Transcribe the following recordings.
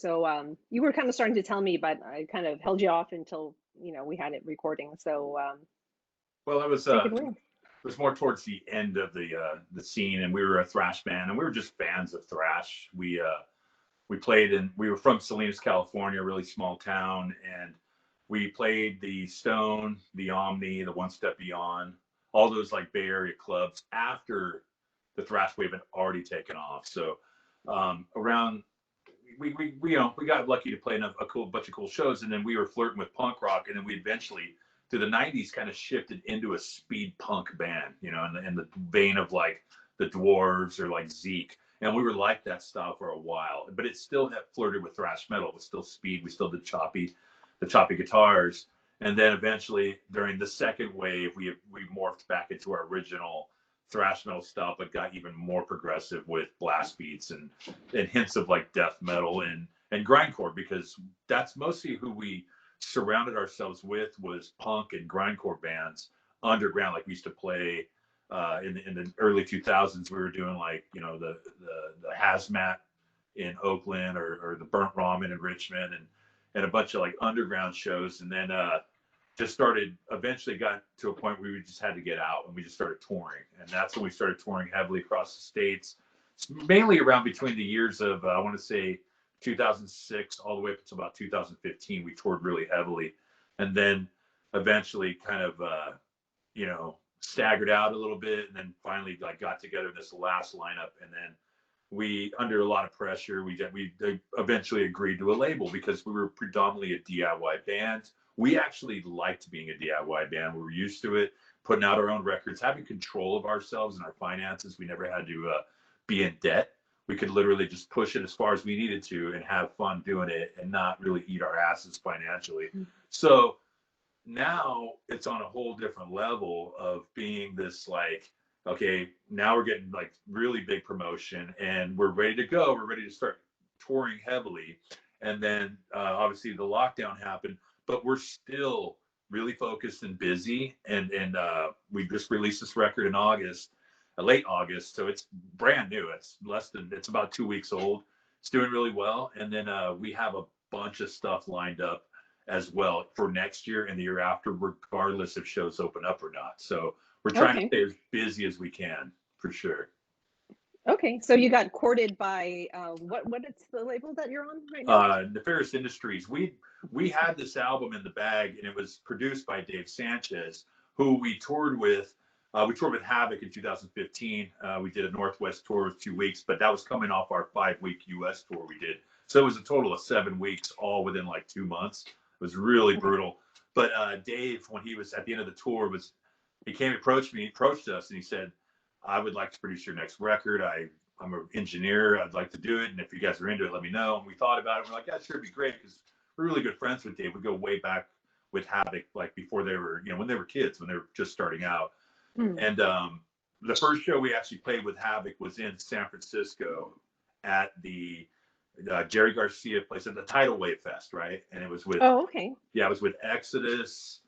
So you were kind of starting to tell me, but I kind of held you off until, we had it recording. So well, it was take it away. it was more towards the end of the scene, and we were a thrash band, and we were just fans of thrash. We played we were from Salinas, California, a really small town, and we played the Stone, the Omni, the One Step Beyond, all those like Bay Area clubs after the thrash wave had already taken off. So around we got lucky to play in a bunch of cool shows, and then we were flirting with punk rock, and then we eventually through the 90s kind of shifted into a speed punk band, in the vein of like the Dwarves or like ZEKE. And we were like that style for a while, but it still had flirted with thrash metal. It was still speed. We still did the choppy guitars. And then eventually during the second wave, we morphed back into our original thrash metal style, but got even more progressive with blast beats and hints of like death metal and grindcore, because that's mostly who we surrounded ourselves with, was punk and grindcore bands underground. Like we used to play in the early 2000s. We were doing like the Hazmat in Oakland or the Burnt Ramen in Richmond and a bunch of like underground shows, and then just eventually got to a point where we just had to get out, and we just started touring. And that's when we started touring heavily across the states, mainly around between the years of I want to say 2006 all the way up until about 2015. We toured really heavily, and then eventually kind of staggered out a little bit, and then finally like got together this last lineup. And then we, under a lot of pressure, we eventually agreed to a label, because we were predominantly a DIY band. We actually liked being a DIY band. We were used to it, putting out our own records, having control of ourselves and our finances. We never had to be in debt. We could literally just push it as far as we needed to and have fun doing it and not really eat our asses financially. Mm-hmm. So now it's on a whole different level of being this like, okay, now we're getting like really big promotion and we're ready to go. We're ready to start touring heavily. And then obviously the lockdown happened, but we're still really focused and busy. And we just released this record in August. Late August, so it's brand new. It's about 2 weeks old. It's doing really well, and then we have a bunch of stuff lined up as well for next year and the year after, regardless if shows open up or not. So we're trying to stay as busy as we can, for sure. Okay, so you got courted by what is the label that you're on right now? Nefarious Industries. We had this album in the bag, and it was produced by Dave Sanchez, who we toured with. We toured with HAVOK in 2015. We did a Northwest tour of 2 weeks, but that was coming off our 5-week US tour we did. So it was a total of 7 weeks, all within like 2 months. It was really brutal. But Dave, when he was at the end of the tour, approached us, and he said, I would like to produce your next record. I'm an engineer. I'd like to do it. And if you guys are into it, let me know. And we thought about it. We're like, yeah, sure, it'd be great, because we're really good friends with Dave. We go way back with HAVOK, like before they were, when they were kids, when they were just starting out. And the first show we actually played with HAVOK was in San Francisco at the Jerry Garcia place at the Tidalwave Fest, right? And it was with it was with Exodus,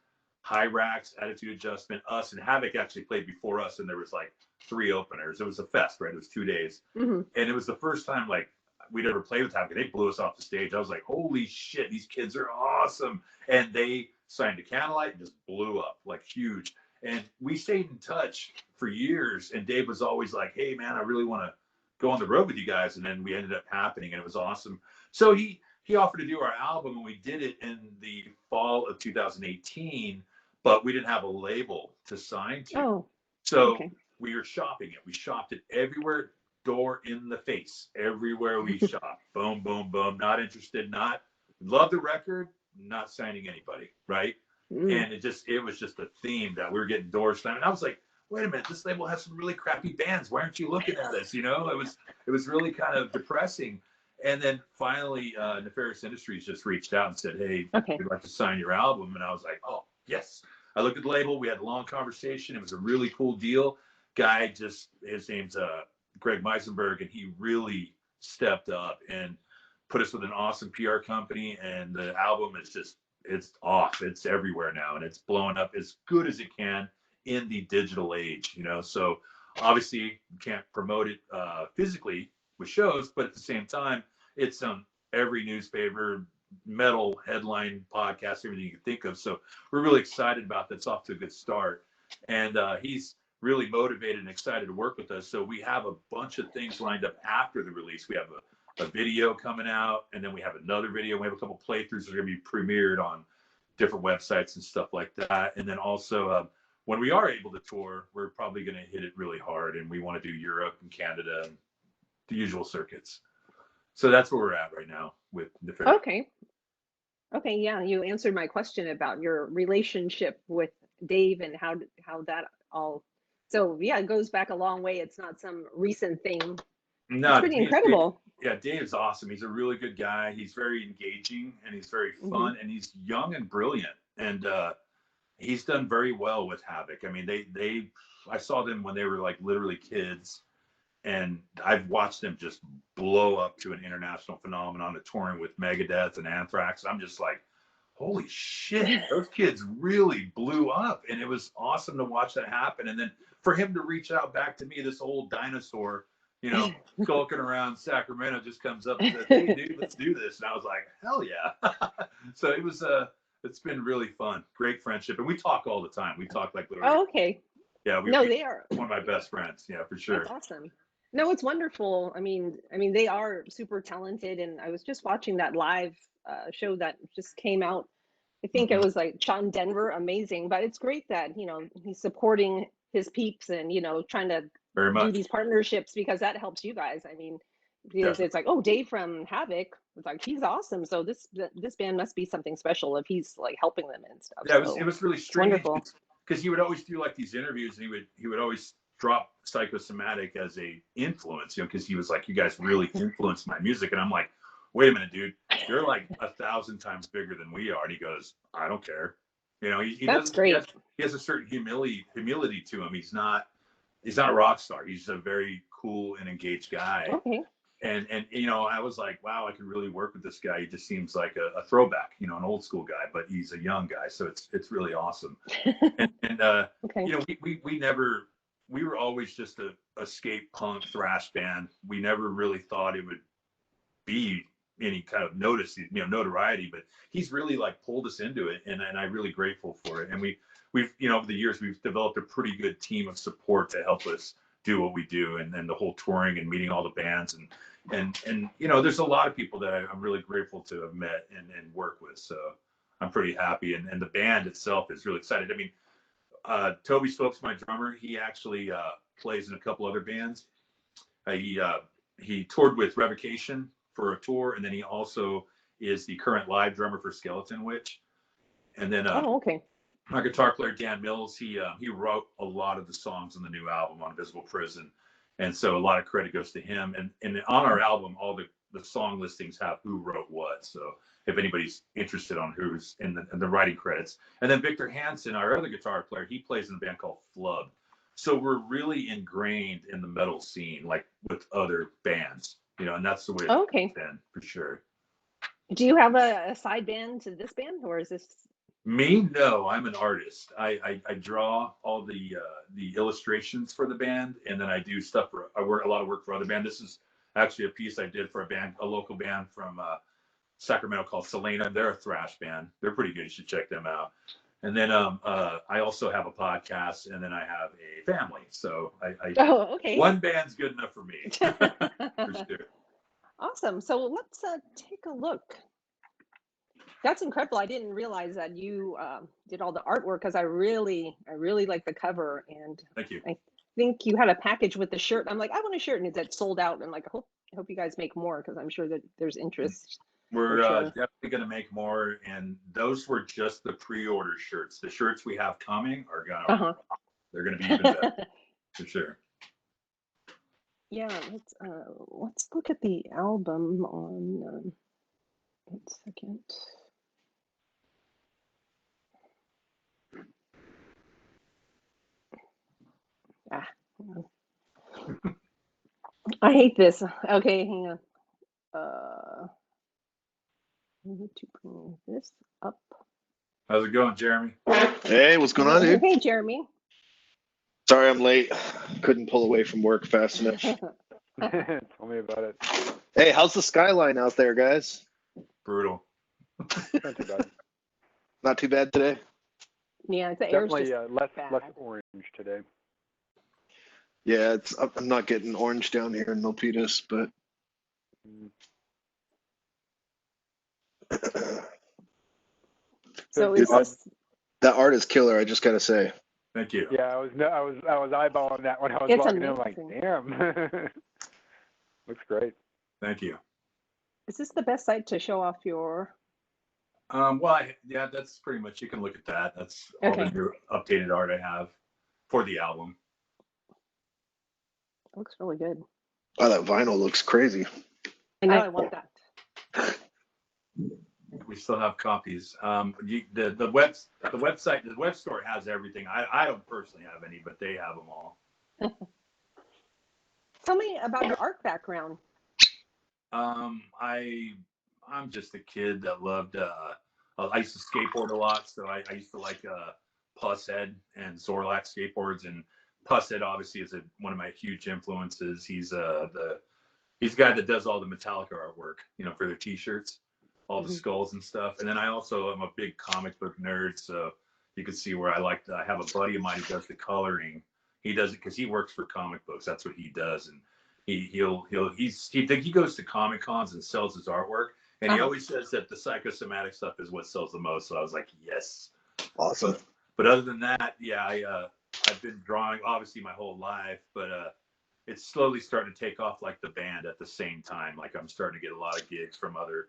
Hyrax, Attitude Adjustment, us, and HAVOK actually played before us, and there was like 3 openers. It was a fest, right? It was 2 days, and it was the first time like we'd ever played with HAVOK. They blew us off the stage. I was like, holy shit, these kids are awesome! And they signed to Candlelight and just blew up like huge. And we stayed in touch for years. And Dave was always like, hey, man, I really want to go on the road with you guys. And then we ended up happening, and it was awesome. So he offered to do our album, and we did it in the fall of 2018, but we didn't have a label to sign to. We were shopping it. We shopped it everywhere, door in the face, everywhere we shopped. Boom, boom, boom. Not interested, love the record, not signing anybody, right? And it was just a theme that we were getting doors slammed. And I was like, wait a minute, this label has some really crappy bands. Why aren't you looking at us? It was really kind of depressing. And then finally, Nefarious Industries just reached out and said, hey, we'd like to sign your album. And I was like, oh, yes. I looked at the label. We had a long conversation. It was a really cool deal. Guy his name's Greg Meisenberg, and he really stepped up and put us with an awesome PR company. And the album is it's off. It's everywhere now, and it's blowing up as good as it can in the digital age, So obviously you can't promote it physically with shows, but at the same time, it's on every newspaper, metal headline podcast, everything you can think of. So we're really excited about that. It's off to a good start. And he's really motivated and excited to work with us. So we have a bunch of things lined up after the release. We have a video coming out, and then we have another video. We have a couple playthroughs that are going to be premiered on different websites and stuff like that. And then also when we are able to tour, we're probably going to hit it really hard, and we want to do Europe and Canada and the usual circuits. So that's where we're at right now with Nefarious. Okay, yeah, you answered my question about your relationship with Dave and how that all. So yeah, it goes back a long way. It's not some recent thing. No, it's pretty incredible. Dave's awesome. He's a really good guy. He's very engaging, and he's very fun, and he's young and brilliant. And he's done very well with HAVOK. I mean, I saw them when they were like literally kids, and I've watched them just blow up to an international phenomenon, of touring with Megadeth and Anthrax. I'm just like, holy shit, those kids really blew up. And it was awesome to watch that happen. And then for him to reach out back to me, this old dinosaur, you know, skulking around Sacramento, just comes up and says, hey, dude, let's do this. And I was like, hell yeah. So it was, it's been really fun. Great friendship. And we talk all the time. We talk like literally. Oh, okay. Yeah. They are one of my best friends. Yeah, for sure. That's awesome. No, it's wonderful. I mean, they are super talented. And I was just watching that live show that just came out. I think it was like shot in Denver. Amazing. But it's great that, you know, he's supporting his peeps and, you know, trying to do these partnerships, because that helps you guys. I mean, because it's like, oh, Dave from HAVOK, it's like, he's awesome. So this band must be something special if he's like helping them and stuff. Yeah, it was really strange because he would always do like these interviews, and he would always drop Psychosomatic as a influence, you know, because he was like, you guys really influenced my music. And I'm like, wait a minute, dude, you're like 1,000 times bigger than we are. And he goes, I don't care. You know, that's great. He has a certain humility to him. He's not a rock star. He's a very cool and engaged guy. Okay. And you know, I was like, wow, I could really work with this guy. He just seems like a throwback, you know, an old school guy, but he's a young guy. So it's really awesome. And you know, we were always just a skate punk thrash band. We never really thought it would be any kind of notoriety, but he's really like pulled us into it, and I'm really grateful for it. And we've you know, over the years we've developed a pretty good team of support to help us do what we do, and then the whole touring and meeting all the bands, and you know, there's a lot of people that I'm really grateful to have met and work with. So I'm pretty happy, and the band itself is really excited. I mean, Toby Stokes, my drummer, he actually plays in a couple other bands. He toured with Revocation for a tour, and then he also is the current live drummer for Skeletonwitch. And then my guitar player Dan Mills, he wrote a lot of the songs on the new album on Invisible Prison, and so a lot of credit goes to him. And on our album, all the song listings have who wrote what, so if anybody's interested on who's in the writing credits. And then Victor Hansen, our other guitar player, he plays in a band called Flub. So we're really ingrained in the metal scene, like with other bands, you know, and that's the way it's been, for sure. Do you have a side band to this band, or is this? Me? No, I'm an artist. I draw all the illustrations for the band, and then I do stuff I work a lot of work for other bands. This is actually a piece I did for a local band from Sacramento called Salinas. They're a thrash band. They're pretty good. You should check them out. And then I also have a podcast, and then I have a family. So one band's good enough for me. For sure. Awesome. So let's take a look. That's incredible. I didn't realize that you did all the artwork, because I really like the cover, and thank you. I think you had a package with the shirt. I'm like, I want a shirt, and it's sold out. I'm like, I hope you guys make more, because I'm sure that there's interest. We're definitely going to make more, and those were just the pre-order shirts. The shirts we have coming are gonna they're gonna be even better, for sure. Yeah, let's look at the album on 1 second. I hate this. Okay, hang on. I need to bring this up. How's it going, Jeremy? Hey, what's going on, dude? Hey, Jeremy. Sorry I'm late. Couldn't pull away from work fast enough. Tell me about it. Hey, how's the skyline out there, guys? Brutal. Not too bad. Not too bad today. Yeah, the air's Definitely just less bad. orange today. Yeah, I'm not getting orange down here in Milpitas, but So Dude, is this? that art is killer. I just gotta say. Thank you. Yeah, I was eyeballing that when I was It's walking in. I'm like, amazing. damn, looks great. Thank you. Is this the best site to show off your? Well, yeah, that's pretty much. You can look at that. That's all the new updated art I have for the album. It looks really good. Oh, that vinyl looks crazy. I know. I want that. We still have copies. The website, the web store has everything. I don't personally have any, but they have them all. Tell me about your art background. I'm just a kid that loved. I used to skateboard a lot, so I used to like Pushead and Zorlak skateboards, and Pushead obviously is one of my huge influences. He's the guy that does all the Metallica artwork, for their T-shirts, all the skulls and stuff. And then I also am a big comic book nerd, so you can see where I have a buddy of mine who does the coloring. He does it because he works for comic books. That's what he does, and he goes to Comic Cons and sells his artwork, and he always says that the Psychosomatic stuff is what sells the most. So I was like, yes, Awesome. But other than that, yeah, I've been drawing obviously my whole life, but it's slowly starting to take off like the band at the same time. Like I'm starting to get a lot of gigs from other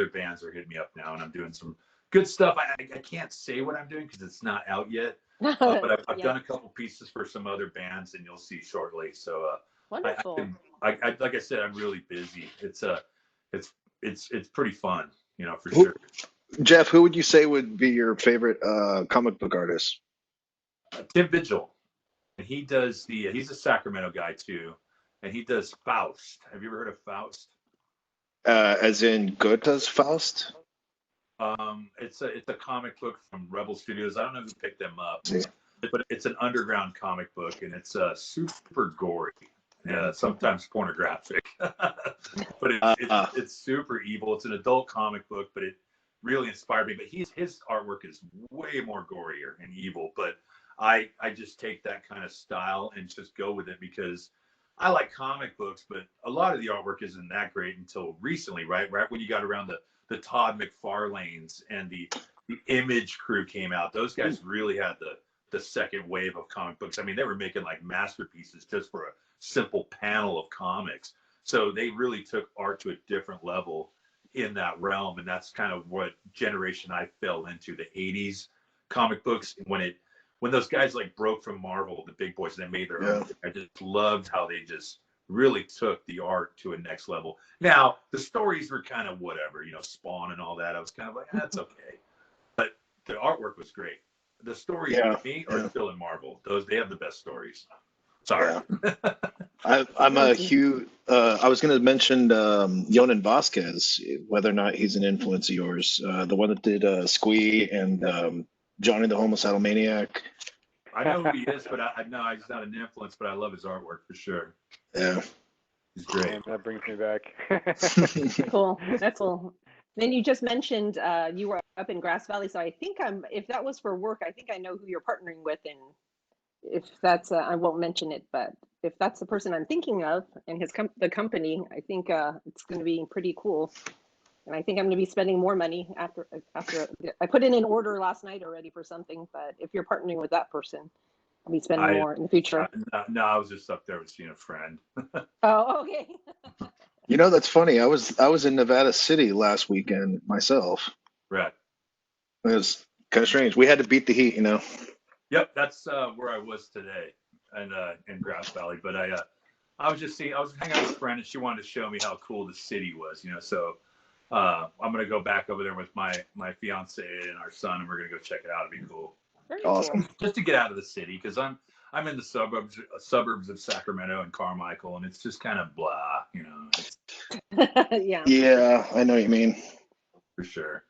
bands that are hitting me up now, and I'm doing some good stuff. I can't say what I'm doing because it's not out yet, but I've done a couple pieces for some other bands, and you'll see shortly. So Wonderful. I like I said, I'm really busy. It's pretty fun, for sure. Jeff, who would you say would be your favorite comic book artist? Tim Vigil, and he does he's a Sacramento guy too, and he does Faust. Have you ever heard of Faust? As in Goethe's Faust? It's a comic book from Rebel Studios. I don't know who picked them up, but it's an underground comic book, and it's super gory, sometimes pornographic, but it's super evil. It's an adult comic book, but it really inspired me. But his artwork is way more gorier and evil, but I just take that kind of style and just go with it because I like comic books, but a lot of the artwork isn't that great until recently, right when you got around the Todd McFarlanes and the Image crew came out. Those guys really had the second wave of comic books. I mean, they were making like masterpieces just for a simple panel of comics. So they really took art to a different level in that realm, and that's kind of what generation I fell into, the 80s comic books, when those guys like broke from Marvel, the big boys, and they made their own. I just loved how they just really took the art to a next level. Now the stories were kind of whatever, Spawn and all that. I was kind of like, that's okay, but the artwork was great. The stories to me are still in Marvel. They have the best stories. Sorry. I'm a huge. I was going to mention Jhonen Vasquez, whether or not he's an influence of yours. The one that did Squee and Johnny the Homicidal Maniac. I know who he is, but no, he's not an influence. But I love his artwork for sure. Yeah, He's great. That brings me back. Cool. That's cool. Then you just mentioned you were up in Grass Valley, so I think if that was for work, I think I know who you're partnering with, and if that's I won't mention it, but if that's the person I'm thinking of and the company, I think it's going to be pretty cool. And I think I'm going to be spending more money after I put in an order last night already for something. But if you're partnering with that person, I'll be spending more in the future. No, I was just up there seeing a friend. Oh, okay. That's funny. I was in Nevada City last weekend myself. Right. It was kind of strange. We had to beat the heat, Yep, that's where I was today, and in Grass Valley. But I was hanging out with a friend, and she wanted to show me how cool the city was, So I'm gonna go back over there with my fiance and our son, and we're gonna go check it out. It'd be cool. Very awesome. Cool. Just to get out of the city, because I'm in the suburbs of Sacramento and Carmichael, and it's just kind of blah, Yeah. Yeah, I know what you mean. For sure.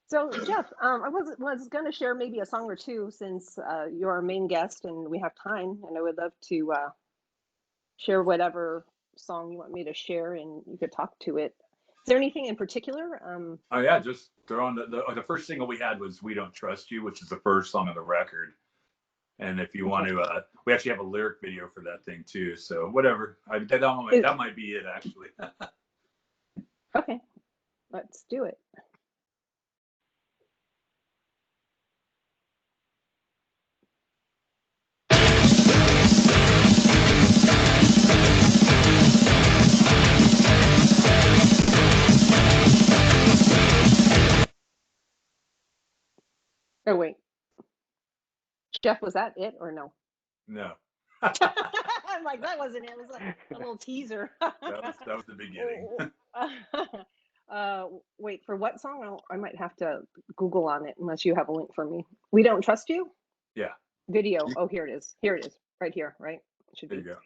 So Jeff, I was going to share maybe a song or two since you're our main guest and we have time, and I would love to share whatever song you want me to share, and you could talk to it. Is there anything in particular? Oh yeah, just throw on the first single we had was "We Don't Trust You," which is the first song on the record. And if you want to, we actually have a lyric video for that thing too. So whatever, that might be it actually. Okay, let's do it. Oh wait, Jeff, was that it or no? No. I'm like, that wasn't it. It was like a little teaser. that was the beginning. Wait, for what song? I might have to Google on it unless you have a link for me. We Don't Trust You? Yeah. Video. Oh, here it is. Here it is. Right here, right? Should There be. you go.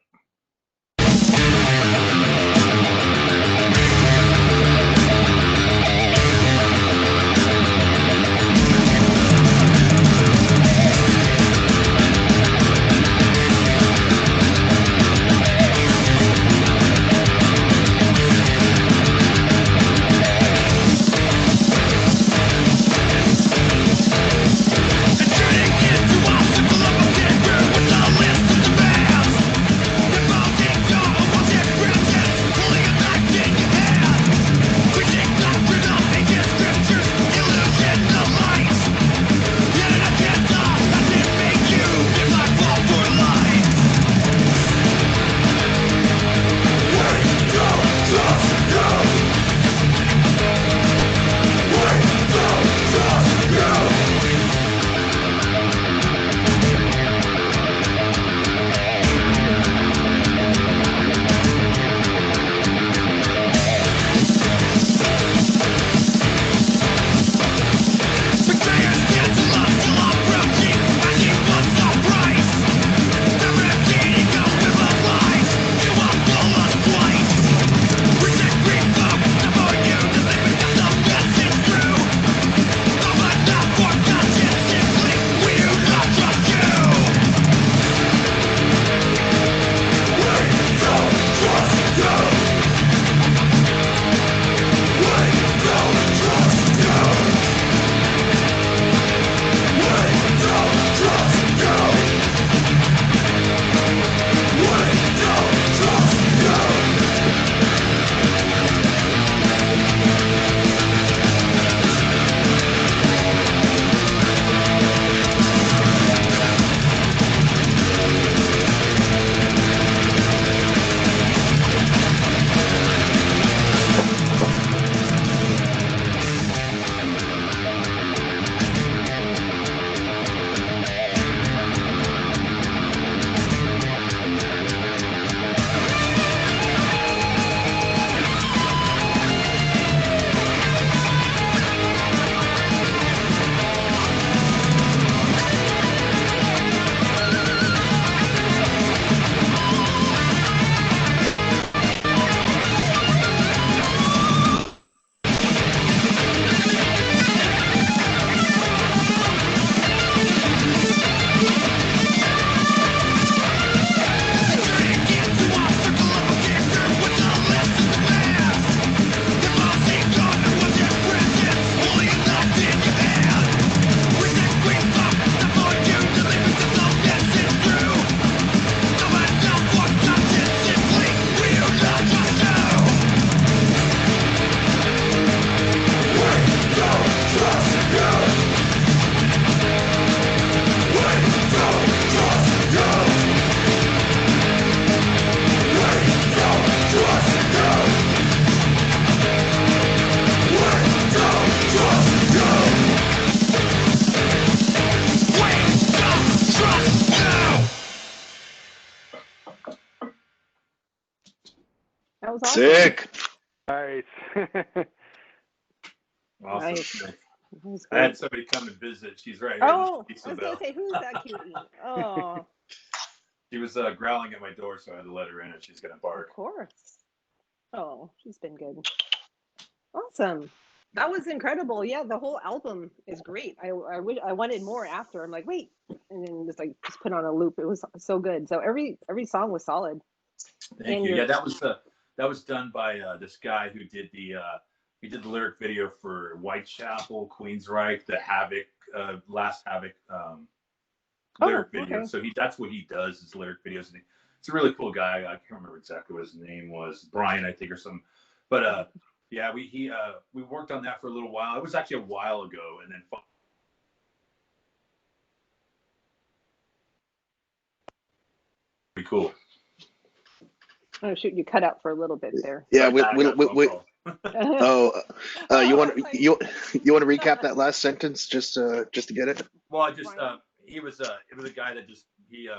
That was awesome. Sick. Nice. Awesome. Nice. I had somebody come and visit. She's right here. Oh, I was going to say, who's that cutie? Oh. She was growling at my door, so I had to let her in, and she's going to bark. Of course. Oh, she's been good. Awesome. That was incredible. Yeah, the whole album is great. I wanted more after. I'm like, wait, and then just put on a loop. It was so good. So every song was solid. Thank you. Yeah, that was done by this guy who did the lyric video for Whitechapel, Queensryche, the HAVOK, last HAVOK lyric video. Okay. So that's what he does, is lyric videos. And it's a really cool guy. I can't remember exactly what his name was, Brian, I think, or something. But yeah, we worked on that for a little while. It was actually a while ago, and then pretty cool. Oh shoot, you cut out for a little bit there. Yeah, you want to recap that last sentence just to get it? Well, it was a guy that just did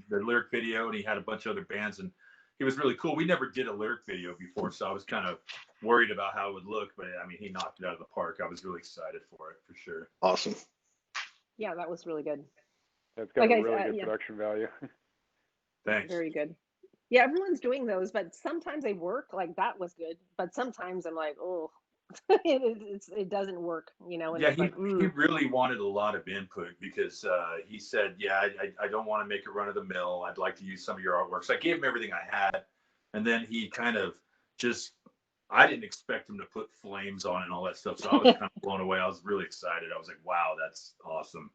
the lyric video, and he had a bunch of other bands, and he was really cool. We never did a lyric video before, so I was kind of worried about how it would look, but I mean, he knocked it out of the park. I was really excited for it, for sure. Awesome. Yeah, that was really good. That's got a really good production value. Thanks. Very good. Yeah, everyone's doing those, but sometimes they work. Like that was good, but sometimes I'm like, oh, it doesn't work, And yeah, he really wanted a lot of input because he said, yeah, I don't want to make it run of the mill. I'd like to use some of your artwork. So I gave him everything I had, and then he kind of I didn't expect him to put flames on it and all that stuff. So I was kind of blown away. I was really excited. I was like, wow, that's awesome.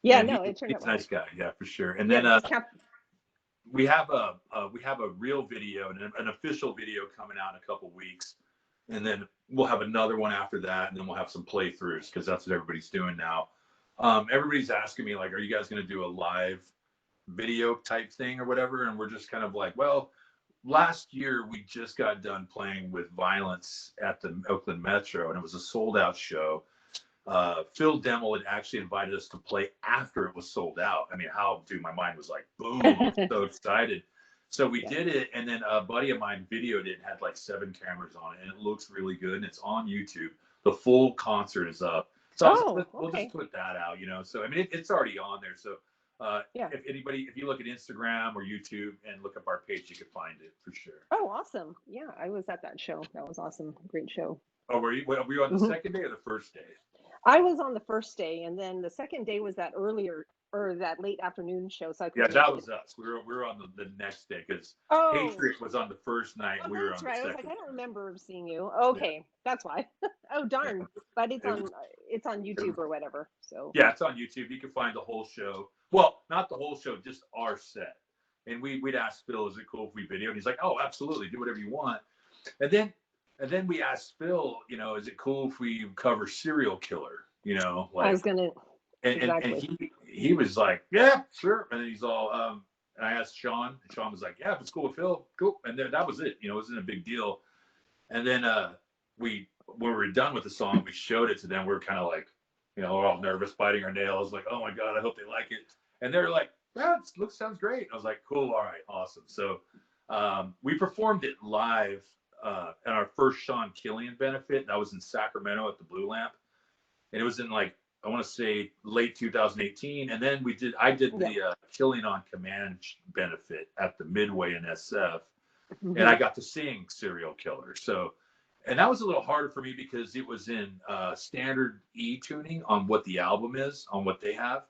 Yeah, and it turned out he's a nice guy. Yeah, for sure. And yeah, then we have a real video and an official video coming out in a couple weeks, and then we'll have another one after that, and then we'll have some playthroughs because that's what everybody's doing now. Everybody's asking me, like, are you guys going to do a live video type thing or whatever? And we're just kind of like, well, last year we just got done playing with Vio-Lence at the Oakland Metro, and it was a sold out show. Phil Demmel had actually invited us to play after it was sold out. I mean, my mind was like, boom, I'm so excited. So we did it, and then a buddy of mine videoed it and had like 7 cameras on it, and it looks really good, and it's on YouTube. The full concert is up. So we'll just put that out, So, I mean, it's already on there. So if you look at Instagram or YouTube and look up our page, you can find it for sure. Oh, awesome. Yeah, I was at that show. That was awesome. Great show. Oh, were you on the second day or the first day? I was on the first day, and then the second day was that that late afternoon show. So that was us. We were on the next day because Patriot was on the first night. And we were on the second. I was like, I don't remember seeing you. Okay, that's why. Oh darn! But it's on YouTube or whatever. So yeah, it's on YouTube. You can find the whole show. Well, not the whole show, just our set. And we'd ask Phil, is it cool if we video? And he's like, oh, absolutely, do whatever you want. And then we asked Phil, is it cool if we cover Serial Killer? Like, I was gonna. And he was like, yeah, sure. And then he's all, and I asked Sean, and Sean was like, yeah, if it's cool with Phil, cool. And then that was it. It wasn't a big deal. And then when we were done with the song, we showed it to them. We were kind of like, we're all nervous, biting our nails, like, oh my God, I hope they like it. And they're like, yeah, sounds great. I was like, cool, all right, awesome. So we performed it live at our first Sean Killian benefit. That was in Sacramento at the Blue Lamp. And it was in I want to say late 2018. And then I did the Killian on Command benefit at the Midway in SF. Mm-hmm. And I got to sing Serial Killer. So, and that was a little harder for me because it was in standard E tuning on what the album is, on what they have.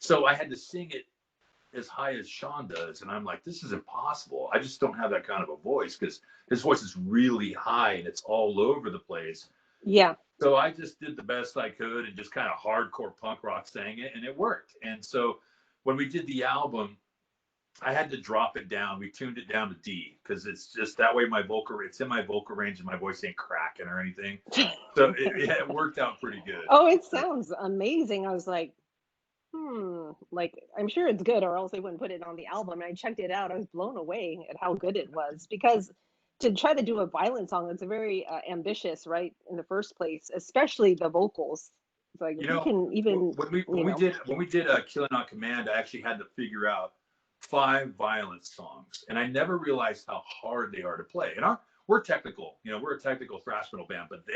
So I had to sing it as high as Sean does. And I'm like, this is impossible. I just don't have that kind of a voice because his voice is really high and it's all over the place. Yeah. So I just did the best I could and just kind of hardcore punk rock sang it, and it worked. And so when we did the album, I had to drop it down. We tuned it down to D because it's just that way it's in my vocal range and my voice ain't cracking or anything. So it worked out pretty good. Oh, it sounds amazing. I was like, like I'm sure it's good or else they wouldn't put it on the album. And I checked it out. I was blown away at how good it was because to try to do a violent song, it's a very ambitious, right? In the first place, especially the vocals. It's like you can even when we did Killing on Command, I actually had to figure out 5 violence songs, and I never realized how hard they are to play. And we're technical, we're a technical thrash metal band, but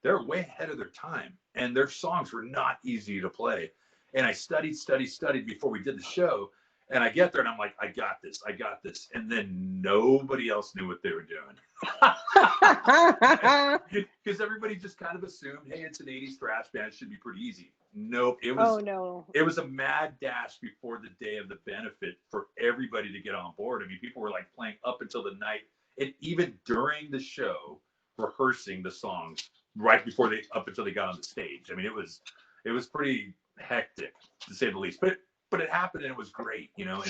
they're way ahead of their time, and their songs were not easy to play. And I studied before we did the show. And I get there and I'm like, I got this. And then nobody else knew what they were doing. Because everybody just kind of assumed, hey, it's an 80s thrash band. It should be pretty easy. Nope. It was a mad dash before the day of the benefit for everybody to get on board. I mean, people were like playing up until the night, and even during the show, rehearsing the songs right before up until they got on the stage. I mean, it was pretty hectic, to say the least. But it happened, and it was great, you know.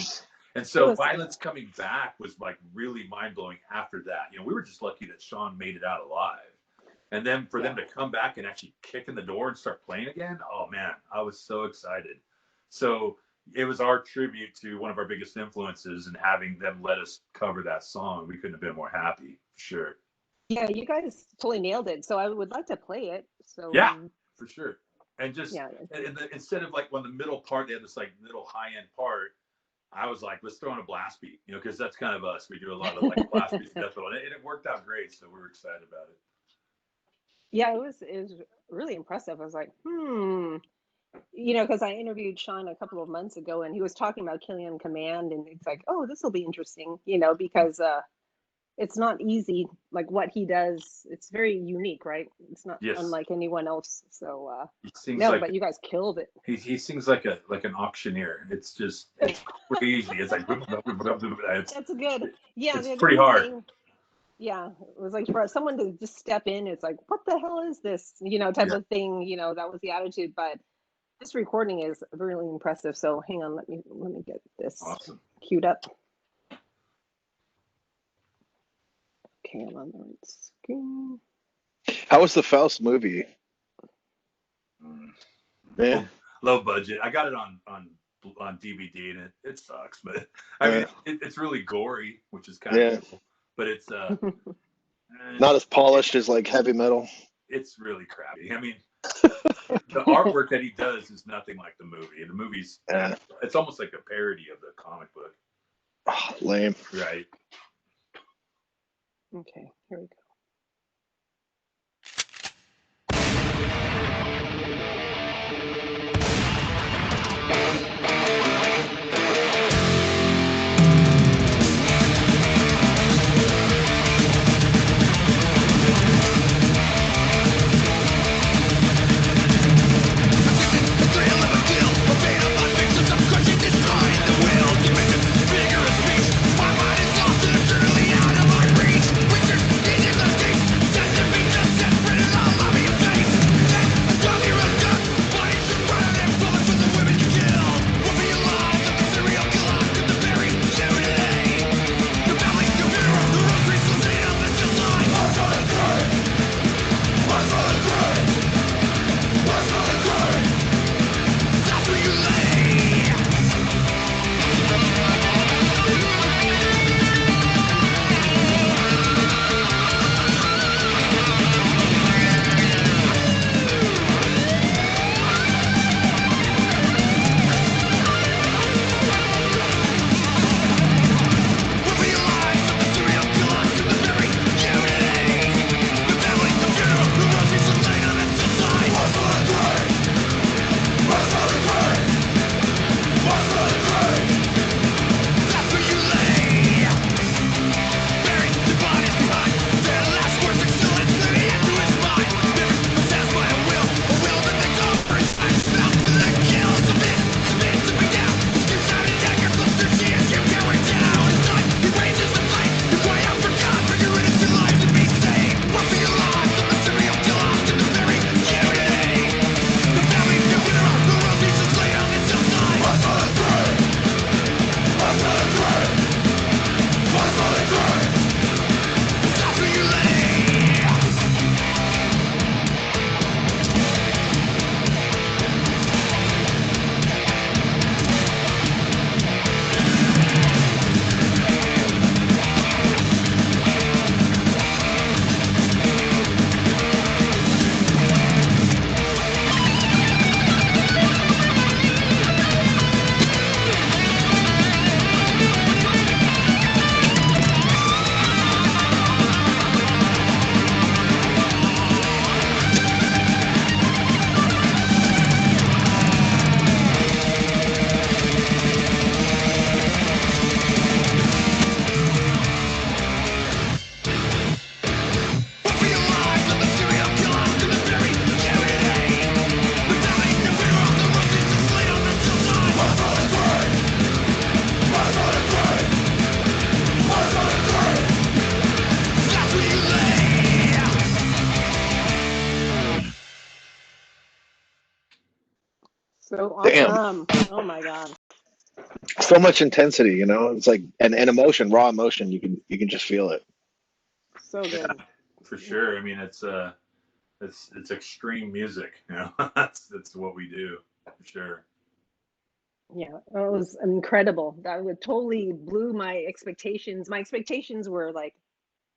And so Vio-Lence coming back was like really mind blowing after that. You know, we were just lucky that Sean made it out alive. And then for them to come back and actually kick in the door and start playing again, oh man, I was so excited. So it was our tribute to one of our biggest influences, and having them let us cover that song, we couldn't have been more happy, for sure. Yeah, you guys totally nailed it. So I would like to play it. So yeah, for sure. And just instead of like when the middle part, they had this like middle high end part, I was like, let's throw in a blast beat, you know, because that's kind of us. We do a lot of like blast beats, and it worked out great. So we were excited about it. Yeah, it was really impressive. I was like, you know, because I interviewed Sean a couple of months ago, and he was talking about Killian Command, and it's like, oh, this will be interesting, you know, because it's not easy, like what he does. It's very unique, right? It's not unlike anyone else. So but you guys killed it. He sings like an auctioneer. It's just crazy. It's like that's good. Yeah, it's pretty hard. Yeah, it was like for someone to just step in, it's like, what the hell is this? You know, type of thing. You know, that was the attitude. But this recording is really impressive. So hang on, let me get this queued up. Okay, I'm on the right screen. How was the Faust movie? Yeah, low budget. I got it on DVD, and it sucks. But I mean, it's really gory, which is kind of cool. But it's not as polished as like heavy metal. It's really crappy. I mean, the artwork that he does is nothing like the movie. The movie's it's almost like a parody of the comic book. Oh, lame. Right. Okay, here we go. Vigorous speech, my mind is lost and it's really out of my reach. Richard, So awesome. Damn. Oh my God. So much intensity, you know. It's like and emotion, raw emotion. You can just feel it. So good. Yeah, for sure. I mean, it's extreme music, you know. that's what we do, for sure. Yeah, it was incredible. That would totally blew my expectations. My expectations were like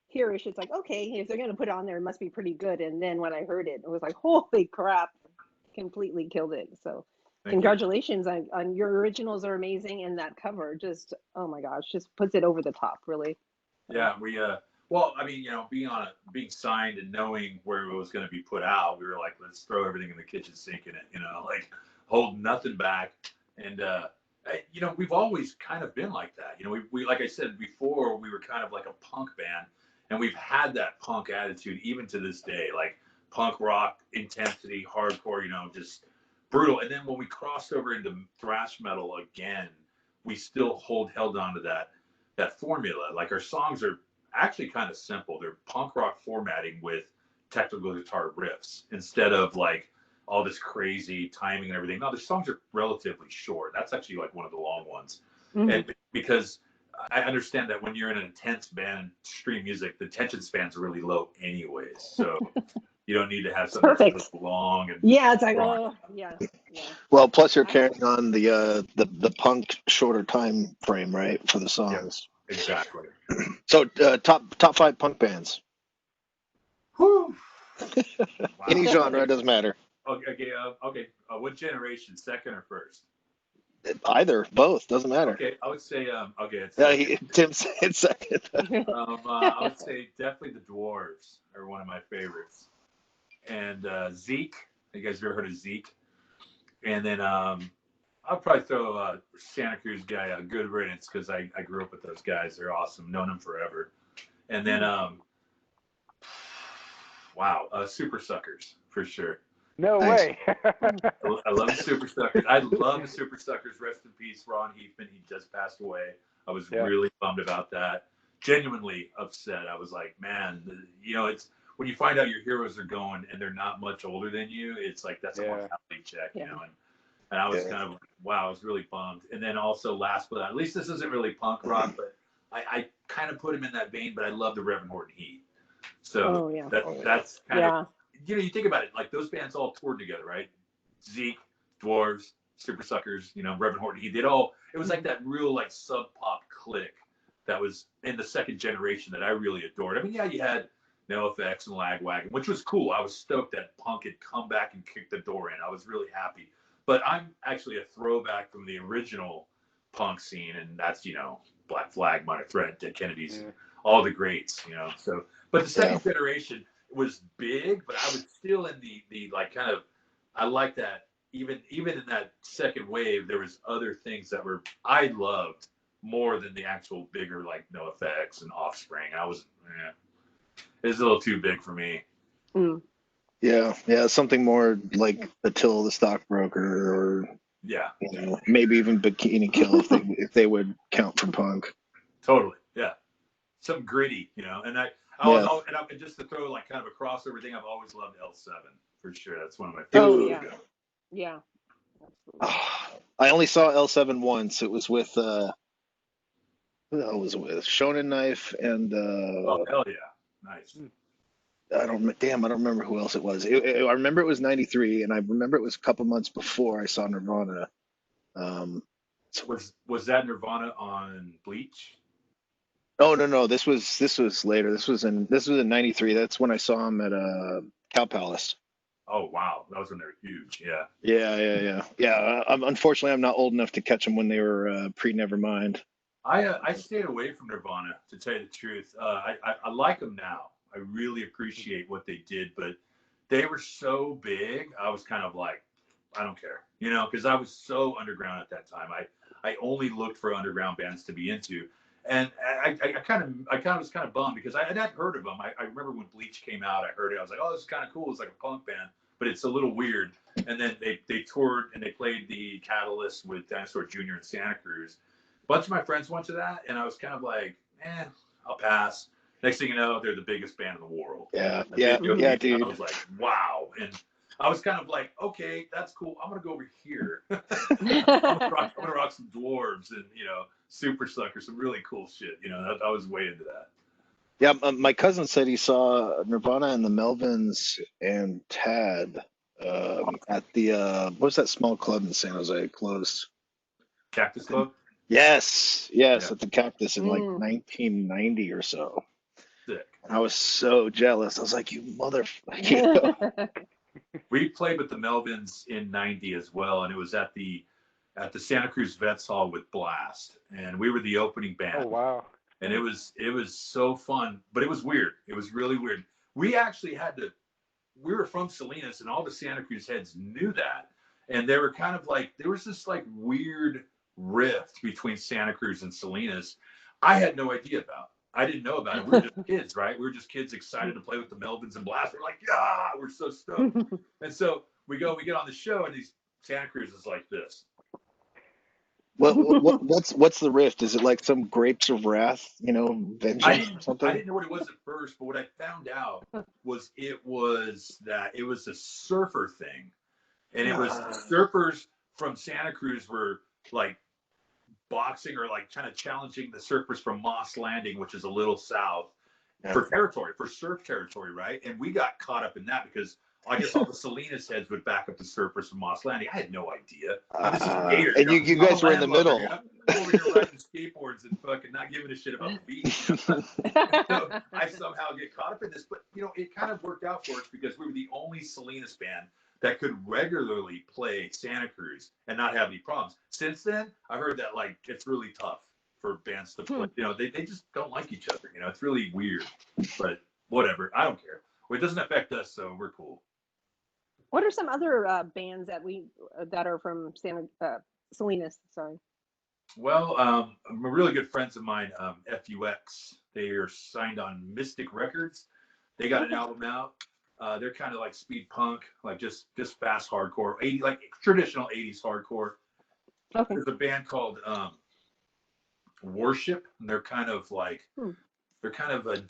here-ish. It's like, okay, if they're gonna put it on there, it must be pretty good. And then when I heard it, it was like, holy crap, completely killed it. So congratulations on your originals are amazing, and that cover just, oh my gosh, just puts it over the top, really. Yeah, we well, I mean, you know, being signed and knowing where it was going to be put out, we were like, let's throw everything in the kitchen sink in it, you know, like hold nothing back. And you know, we've always kind of been like that. You know, we like I said before, we were kind of like a punk band, and we've had that punk attitude even to this day, like punk rock intensity, hardcore, you know, just brutal. And then when we crossed over into thrash metal again, we still held on to that formula. Like our songs are actually kind of simple. They're punk rock formatting with technical guitar riffs instead of like all this crazy timing and everything. No, the songs are relatively short. That's actually like one of the long ones. Mm-hmm. And because I understand that when you're in an intense band, stream music, the attention spans are really low anyways. So you don't need to have something that's long and it's like yeah. Well, plus you're carrying on the punk shorter time frame, right, for the songs. Yeah, exactly. So top 5 punk bands. Whew. Wow. Any genre, it doesn't matter. Okay. What generation, second or first? Either, both, doesn't matter. Okay, I would say Tim said second. I would say definitely the Dwarves are one of my favorites, and ZEKE. You guys ever heard of ZEKE? And then I'll probably throw Santa Cruz guy, Good Riddance, because I grew up with those guys. They're awesome. Known them forever. And then Supersuckers for sure. No way. I love the Supersuckers. I love the Supersuckers. Rest in peace, Ron Heatman. He just passed away. I was really bummed about that. Genuinely upset. I was like, man, you know, it's when you find out your heroes are going and they're not much older than you. It's like that's a mortality check, you know. And I was kind of wow, I was really bummed. And then also last but not least, this isn't really punk rock, but I kind of put him in that vein. But I love the Reverend Horton Heat. So that's kind of. You know, you think about it, like those bands all toured together, right? ZEKE, Dwarves, Supersuckers, you know, Reverend Horton Heat. It was like that real like sub pop clique that was in the second generation that I really adored. I mean, you had F.U.X and Lagwagon, which was cool. I was stoked that punk had come back and kicked the door in. I was really happy. But I'm actually a throwback from the original punk scene, and that's, you know, Black Flag, Minor Threat, Dead Kennedys, all the greats, you know. So, but the second generation was big, but I was still in the like kind of, I like that even in that second wave, there was other things that I loved more than the actual bigger like NoFX and Offspring. It was a little too big for me. Yeah, something more like Attila the Stockbroker, or you know, maybe even Bikini Kill if they would count for punk. Totally, yeah, some gritty, you know, and and just to throw like kind of a crossover thing, I've always loved L7 for sure. That's one of my favorites. Yeah. I only saw L7 once. It was with who the hell was it with? Shonen Knife and oh hell yeah, nice. I don't remember who else it was. I remember it was 93, and I remember it was a couple months before I saw Nirvana. Was that Nirvana on Bleach? Oh no, this was later. This was in 93. That's when I saw him at Cow Palace. Oh wow, that was when they were huge. Yeah. Unfortunately, I'm not old enough to catch them when they were pre Nevermind. I stayed away from Nirvana, to tell you the truth. I like them now. I really appreciate what they did, but they were so big. I was kind of like, I don't care, you know, because I was so underground at that time. I only looked for underground bands to be into. And I kind of was kind of bummed because I had heard of them. I remember when Bleach came out, I heard it. I was like, oh, this is kind of cool. It's like a punk band, but it's a little weird. And then they toured and they played the Catalyst with Dinosaur Jr. in Santa Cruz. A bunch of my friends went to that, and I was kind of like, I'll pass. Next thing you know, they're the biggest band in the world. Yeah, dude. I was like, wow. And I was kind of like, okay, that's cool. I'm gonna go over here. I'm gonna rock some Dwarves and Supersuckers, some really cool shit. I was way into that. Yeah, my cousin said he saw Nirvana and the Melvins and Tad at the what's that small club in San Jose? Closed. Cactus Club. Yes, at the Cactus in like 1990 or so. Sick. I was so jealous. I was like, you motherfucker. We played with the Melvins in '90 as well, and it was at the Santa Cruz Vets Hall with Bl'ast, and we were the opening band. Oh wow! And it was so fun, but it was weird. It was really weird. We actually we were from Salinas, and all the Santa Cruz heads knew that, and they were kind of like, there was this like weird rift between Santa Cruz and Salinas. I had no idea about. I didn't know about it. We were just kids, right? We were just kids excited to play with the Melvins and Bl'ast. We're like, yeah, we're so stoked. And so we get on the show, and these Santa Cruz is like this. What's the rift? Is it like some grapes of wrath, vengeance or something? I didn't know what it was at first, but what I found out was it was a surfer thing. And it was surfers from Santa Cruz were like boxing or like kind of challenging the surfers from Moss Landing, which is a little south, for surf territory, right? And we got caught up in that because I guess all the Salinas heads would back up the surfers from Moss Landing. I had no idea. This is Gator, and you guys were in the middle. Over here riding skateboards and fucking not giving a shit about the beach. So I somehow get caught up in this, but it kind of worked out for us because we were the only Salinas band that could regularly play Santa Cruz and not have any problems. Since then, I heard that like it's really tough for bands to play. They just don't like each other. It's really weird, but whatever. I don't care. Well, it doesn't affect us, so we're cool. What are some other bands that are from Salinas? Sorry. Well, really good friends of mine, F.U.X. They are signed on Mystic Records. They got an album out. They're kind of like speed punk, like just fast hardcore, like traditional 80s hardcore. Okay. There's a band called Worship, and they're kind of like they're kind of a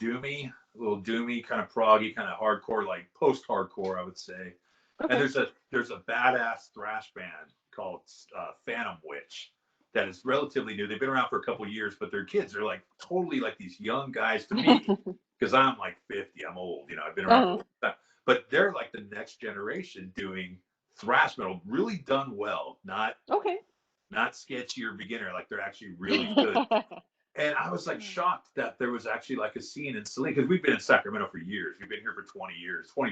little doomy, kind of proggy, kind of hardcore, like post-hardcore, I would say. Okay. And there's a badass thrash band called Phantom Witch that is relatively new. They've been around for a couple of years, but their kids are like totally like these young guys to me because I'm like 50. I'm old, I've been around for a long time. But they're like the next generation doing thrash metal, really done well, not sketchy or beginner. Like they're actually really good. And I was like shocked that there was actually like a scene in Salinas because we've been in Sacramento for years. We've been here for 20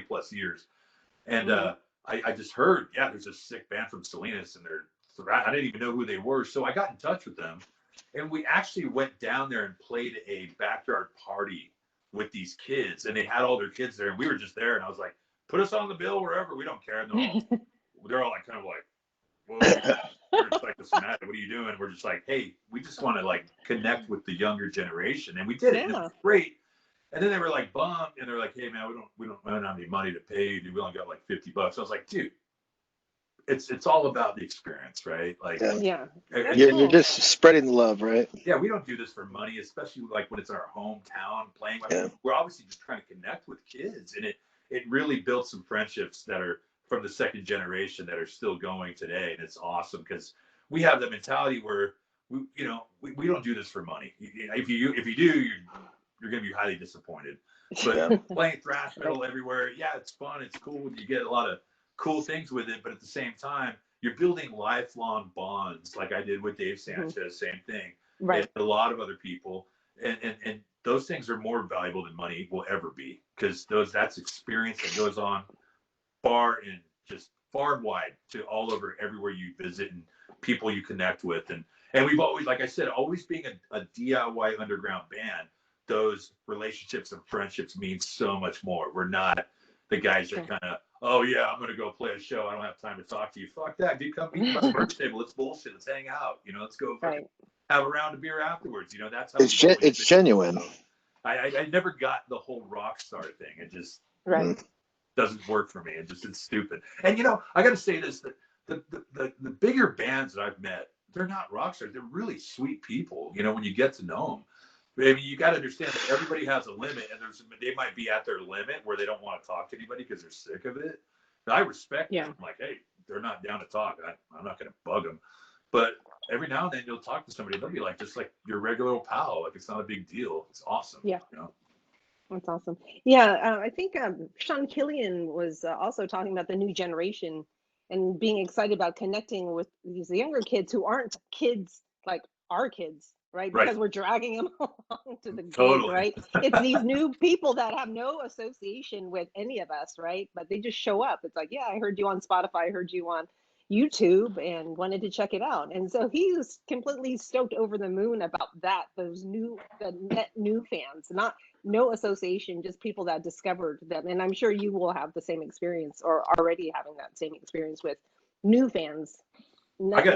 plus years. And I just heard, there's a sick band from Salinas, and I didn't even know who they were. So I got in touch with them, and we actually went down there and played a backyard party with these kids, and they had all their kids there, and we were just there, and I was like, put us on the bill wherever, we don't care. And they're all like kind of like, whoa, we're Psychosomatic, what are you doing? We're just like, hey, we just want to like connect with the younger generation, and we did it. And it was great. And then they were like bummed, and they're like, hey man, we don't have any money to pay you. We only got like $50. I was like, dude, it's all about the experience, right? Like, you're just spreading the love, right? Yeah, we don't do this for money, especially like when it's in our hometown playing. We're obviously just trying to connect with kids, and it really built some friendships that are from the second generation that are still going today, and it's awesome because we have the mentality where we don't do this for money. If you do, you're going to be highly disappointed. But playing thrash metal everywhere, it's fun, it's cool, you get a lot of cool things with it, but at the same time, you're building lifelong bonds, like I did with Dave Sanchez, same thing, right? And a lot of other people, and those things are more valuable than money will ever be, because that's experience that goes on far and wide to all over everywhere you visit and people you connect with, and we've always, like I said, always being a DIY underground band. Those relationships and friendships mean so much more. We're not the guys that kind of, oh yeah, I'm gonna go play a show, I don't have time to talk to you. Fuck that, dude. Come meet me by the merch table. Let's bullshit. Let's hang out. Let's go have a round of beer afterwards. That's how it's genuine. I never got the whole rock star thing. It just doesn't work for me. It's stupid. And I got to say this: that the bigger bands that I've met, they're not rock stars. They're really sweet people. When you get to know them. I mean, you got to understand that everybody has a limit, and they might be at their limit where they don't want to talk to anybody because they're sick of it. I respect Yeah. them. I'm like, hey, they're not down to talk. I'm not going to bug them. But every now and then you'll talk to somebody. They'll be like, just like your regular old pal. Like, it's not a big deal. It's awesome. Yeah. You know? That's awesome. Yeah, I think Sean Killian was also talking about the new generation and being excited about connecting with these younger kids who aren't kids like our kids, right? Because we're dragging them along to the gig, right? It's these new people that have no association with any of us, right? But they just show up. It's like, yeah, I heard you on Spotify, I heard you on YouTube, and wanted to check it out. And so he was completely stoked over the moon about that. Those new fans, no association, just people that discovered them. And I'm sure you will have the same experience, or already having that same experience with new fans, not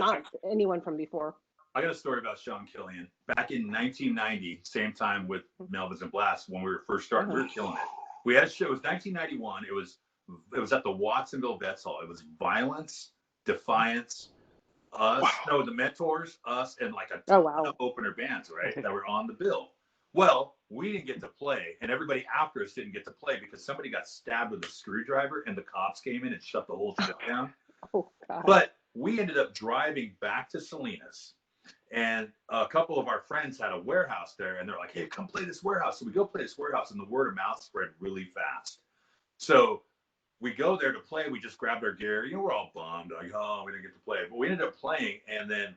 anyone from before. I got a story about Sean Killian. Back in 1990, same time with Melvins and Bl'ast, when we were first starting, we were killing it. We had a show. It was 1991. It was at the Watsonville Vets Hall. It was Vio-Lence, Defiance, us, the Mentors, us, and like a ton of opener bands, right, that were on the bill. Well, we didn't get to play, and everybody after us didn't get to play because somebody got stabbed with a screwdriver, and the cops came in and shut the whole shit down. Oh, God. But we ended up driving back to Salinas, and a couple of our friends had a warehouse there, and they're like, hey, come play this warehouse. So we go play this warehouse, and the word of mouth spread really fast. So we go there to play. We just grabbed our gear. You know, we're all bummed, like, oh, we didn't get to play. But we ended up playing, and then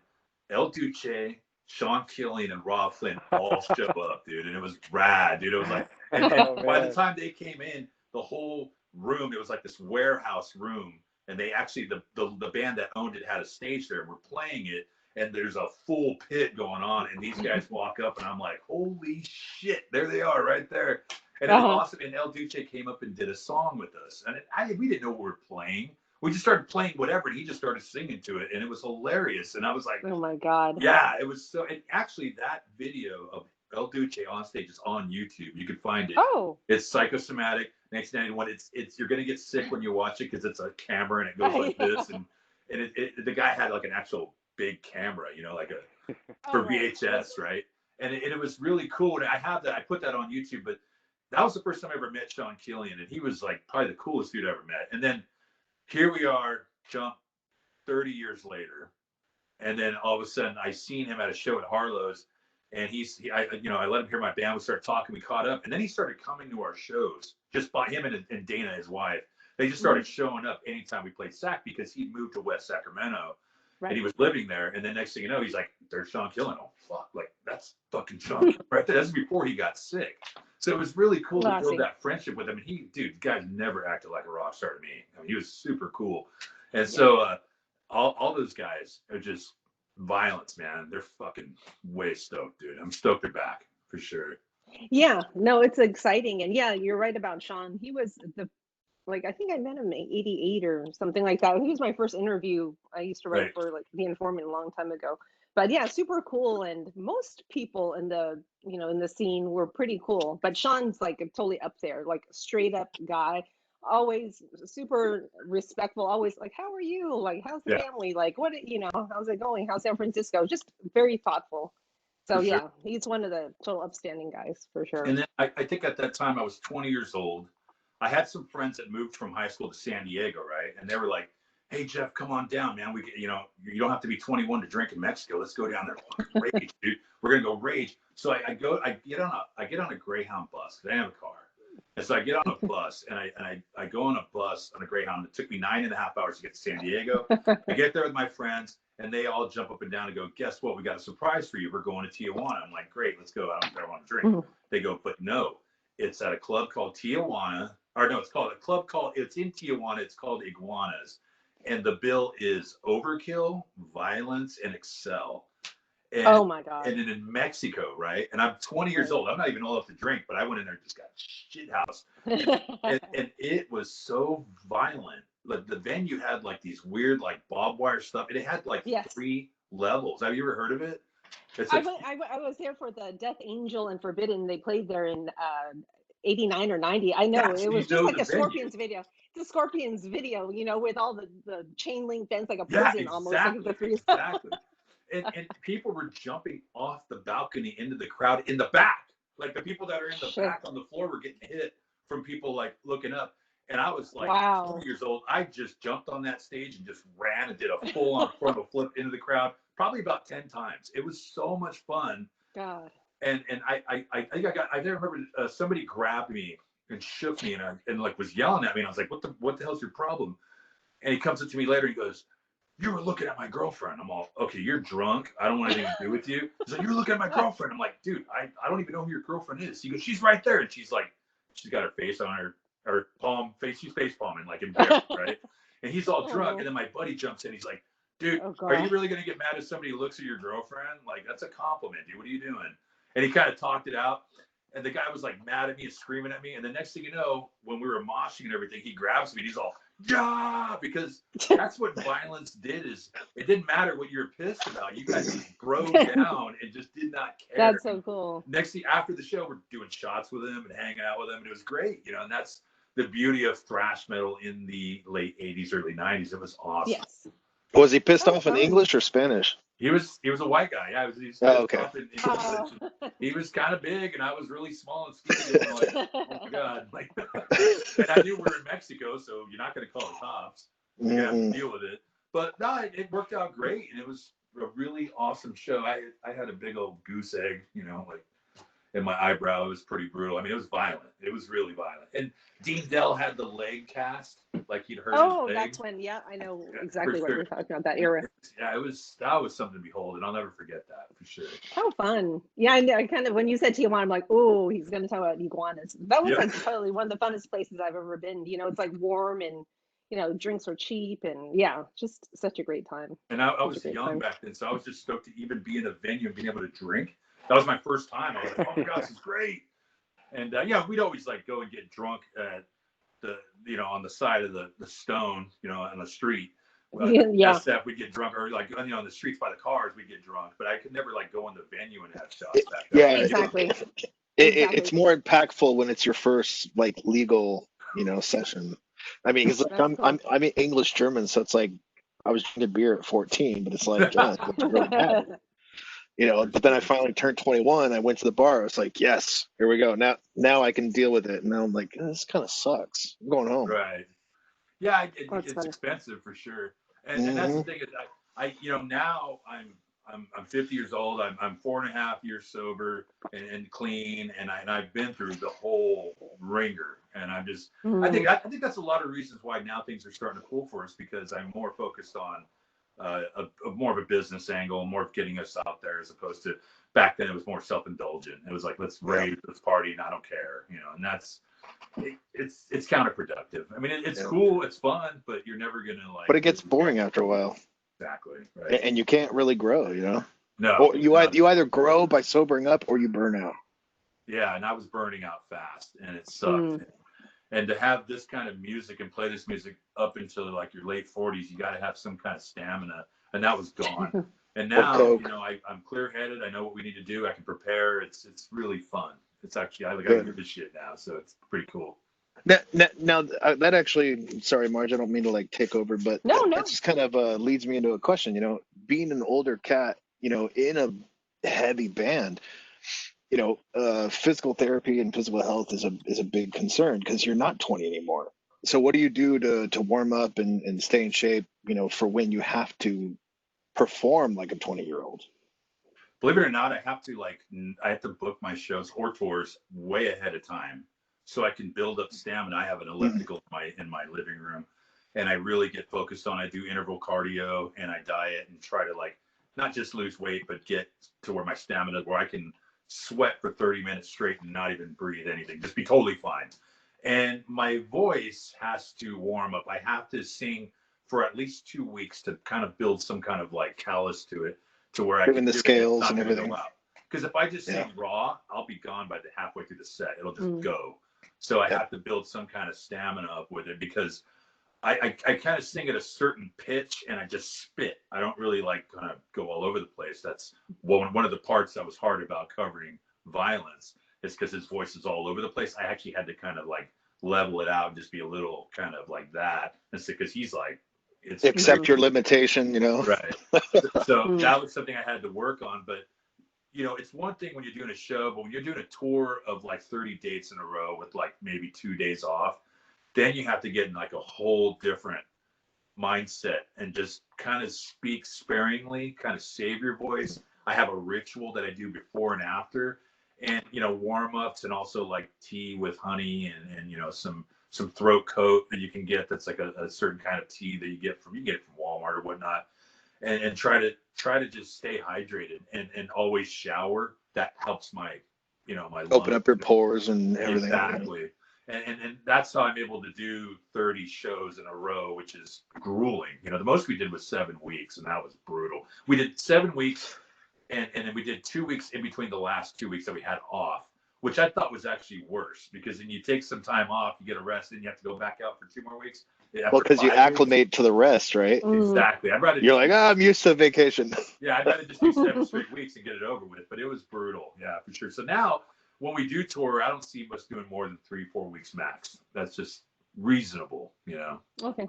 El Duce, Sean Killian, and Robb Flynn all show up, dude. And it was rad, dude. It was like, and by the time they came in, the whole room, it was like this warehouse room. And they actually, the band that owned it had a stage there. And we're playing it, and there's a full pit going on. And these guys walk up, and I'm like, holy shit, there they are right there. And it was awesome. And El Duce came up and did a song with us. And we didn't know what we were playing. We just started playing whatever, and he just started singing to it, and it was hilarious. And I was like, oh my God. Yeah, it was so. And actually, that video of El Duce on stage is on YouTube. You can find it. Oh. It's Psychosomatic, 1991. It's you're gonna get sick when you watch it because it's a camera and it goes like this, and the guy had like an actual big camera, you know, like a for VHS, right? And it was really cool. And I have that. I put that on YouTube, but that was the first time I ever met Sean Killian, and he was like probably the coolest dude I ever met. And then here we are, jump 30 years later, and then all of a sudden I seen him at a show at Harlow's, and I let him hear my band. We started talking, we caught up, and then he started coming to our shows. Just by him and Dana, his wife, they just started showing up anytime we played Sac because he moved to West Sacramento, and he was living there. And then next thing you know, he's like, "There's Sean Killian." Oh fuck, like that's fucking Sean right there. That's before he got sick. So it was really cool to build that friendship with him. And the guy's never acted like a rock star to me. I mean, he was super cool. And so all those guys are just Vio-Lence, man. They're fucking way stoked, dude. I'm stoked they're back for sure. Yeah, no, it's exciting. And yeah, you're right about Sean. He was I think I met him in 88 or something like that. He was my first interview. I used to write for like The Informant a long time ago. But yeah, super cool. And most people in the scene were pretty cool. But Sean's like totally up there, like straight up guy, always super respectful, always like, how are you? Like, how's the family? Like, how's it going? How's San Francisco? Just very thoughtful. So he's one of the total upstanding guys for sure. And then I think at that time I was 20 years old. I had some friends that moved from high school to San Diego, right? And they were like, hey, Jeff, come on down, man. You don't have to be 21 to drink in Mexico. Let's go down there. Rage, dude. We're going to go rage. So I get on a Greyhound bus because I have a car. And so I get on a bus and I go on a bus on a Greyhound. It took me 9.5 hours to get to San Diego. I get there with my friends and they all jump up and down and go, guess what? We got a surprise for you. We're going to Tijuana. I'm like, great, let's go. I don't want to drink. They go, but no, it's at a club called Tijuana. Or no, it's in Tijuana. It's called Iguanas. And the bill is Overkill, Vio-Lence, and Excel. And, oh my God. And then in Mexico, right? And I'm 20 years old. I'm not even old enough to drink, but I went in there and just got shit house. and it was so violent. Like the venue had like these weird like barbed wire stuff. And it had like 3 levels. Have you ever heard of it? I was there for the Death Angel and Forbidden. They played there in 89 or 90. I know. It was just like a Scorpions video. The Scorpions video, with all the chain link fence, like a prison almost. Exactly. And people were jumping off the balcony into the crowd in the back. Like the people that are in the back on the floor were getting hit from people like looking up. And I was like 20 years old. I just jumped on that stage and just ran and did a full-on frontal flip into the crowd, probably about 10 times. It was so much fun. God. And I think I remember somebody grabbed me and shook me and like was yelling at me. And I was like, what the hell's your problem? And he comes up to me later and he goes, "You were looking at my girlfriend." I'm all, "Okay, you're drunk. I don't want anything to do with you." He's like, "You're looking at my girlfriend." I'm like, "Dude, I don't even know who your girlfriend is." He goes, "She's right there." And she's like, she's got her face on her palm, she's face palming, like embarrassed, right? And he's all drunk. And then my buddy jumps in. He's like, "Dude, are you really going to get mad if somebody looks at your girlfriend? Like, that's a compliment, dude. What are you doing?" And he kind of talked it out. And the guy was like mad at me and screaming at me. And the next thing you know, when we were moshing and everything, he grabs me and he's all, "Yeah," because that's what violence did. Is it didn't matter what you were pissed about. You guys just broke down and just did not care. That's so cool. Next thing after the show, we're doing shots with him and hanging out with him, and it was great, you know. And that's the beauty of thrash metal in the late 80s, early 90s. It was awesome. Yes. Was he pissed off in English or Spanish? He was a white guy. Yeah, he was okay. off in English. He was kind of big, and I was really small and skinny. And like, oh my God! Like, and I knew we were in Mexico, so you're not going to call the cops. You have to deal with it. But no, it worked out great, and it was a really awesome show. I had a big old goose egg, you know, like in my eyebrow. It was pretty brutal. I mean, it was violent. It was really violent. And Dean Dell had the leg cast, like he'd hurt his leg. That's when, I know exactly what you're talking about, that era. Yeah, that was something to behold, and I'll never forget that for sure. How fun. Yeah, I kind of, when you said Tijuana, I'm like, oh, he's going to talk about iguanas. That was like totally one of the funnest places I've ever been. You know, it's like warm and, you know, drinks are cheap and just such a great time. And I was young back then, so I was just stoked to even be in a venue and being able to drink. That was my first time. I was like, "Oh my God, this is great." And we'd always like go and get drunk at on the side of the stone, you know, on the street. SF, we'd get drunk, or like, you know, on the streets by the cars, we'd get drunk. But I could never like go in the venue and have shots back then. Yeah, exactly. It's more impactful when it's your first like legal, you know, session. I mean, because like, I'm English German, so it's like I was drinking beer at 14, but it's like, really bad. You know, but then I finally turned 21. I went to the bar. I was like, yes, here we go. Now I can deal with it. And now I'm like, this kind of sucks. I'm going home. Right. Yeah, it's expensive for sure. And that's the thing is, I you know, now I'm 50 years old. I'm 4.5 years sober and clean, and I've been through the whole ringer. And I'm just, I think that's a lot of reasons why now things are starting to cool for us, because I'm more focused on more of a business angle, more of getting us out there, as opposed to back then it was more self-indulgent. It was like, let's rave, let's party, and I don't care, you know. And that's it's counterproductive. I mean, it's cool, it's fun, but you're never gonna like. But it gets boring after a while. Exactly. Right. And you can't really grow, you know. No. Or you either grow by sobering up or you burn out. Yeah, and I was burning out fast, and it sucked. And to have this kind of music and play this music up until like your late 40s, you got to have some kind of stamina, and that was gone. And now, you know, I'm clear-headed. I know what we need to do. I can prepare. It's really fun. It's actually, I give a shit now, so it's pretty cool. Now that actually, sorry, Marge, I don't mean to like take over, but that just kind of leads me into a question. You know, being an older cat, you know, in a heavy band, you know, physical therapy and physical health is a big concern because you're not 20 anymore. So what do you do to warm up and stay in shape, you know, for when you have to perform like a 20-year-old? Believe it or not, I have to book my shows or tours way ahead of time so I can build up stamina. I have an elliptical in my living room, and I really get focused on. I do interval cardio and I diet and try to like not just lose weight, but get to where my stamina, where I can sweat for 30 minutes straight and not even breathe anything, just be totally fine. And my voice has to warm up. I have to sing for at least 2 weeks to kind of build some kind of like callus to it, to where I can the scales and everything. Because if I just sing raw, I'll be gone by the halfway through the set. It'll just go. So I have to build some kind of stamina up with it, because I kind of sing at a certain pitch and I just spit. I don't really like kind of go all over the place. That's one of the parts that was hard about covering Vio-Lence, is because his voice is all over the place. I actually had to kind of like level it out and just be a little kind of like that. And so, because he's like, accept your limitation, you know? Right. So that was something I had to work on. But, you know, it's one thing when you're doing a show, but when you're doing a tour of like 30 dates in a row with like maybe 2 days off, then you have to get in like a whole different mindset and just kind of speak sparingly, kind of save your voice. I have a ritual that I do before and after, and warm-ups, and also like tea with honey and some throat coat that you can get, that's like a certain kind of tea that you get from Walmart or whatnot, and try to just stay hydrated and always shower. That helps my my open lungs. up your pores and everything. Exactly. And that's how I'm able to do 30 shows in a row, which is grueling. The most we did was 7 weeks, and that was brutal. We did 7 weeks, and then we did 2 weeks in between the last 2 weeks that we had off, which I thought was actually worse, because then you take some time off, you get a rest, and you have to go back out for 2 more weeks. Well, because you acclimate to the rest, right? Exactly. I'd rather you're like, I'm used to vacation. Yeah, I'd rather just do 7 straight weeks and get it over with. But it was brutal, yeah, for sure. So now, when we do tour, I don't see us doing more than 3-4 weeks max. That's just reasonable, Okay.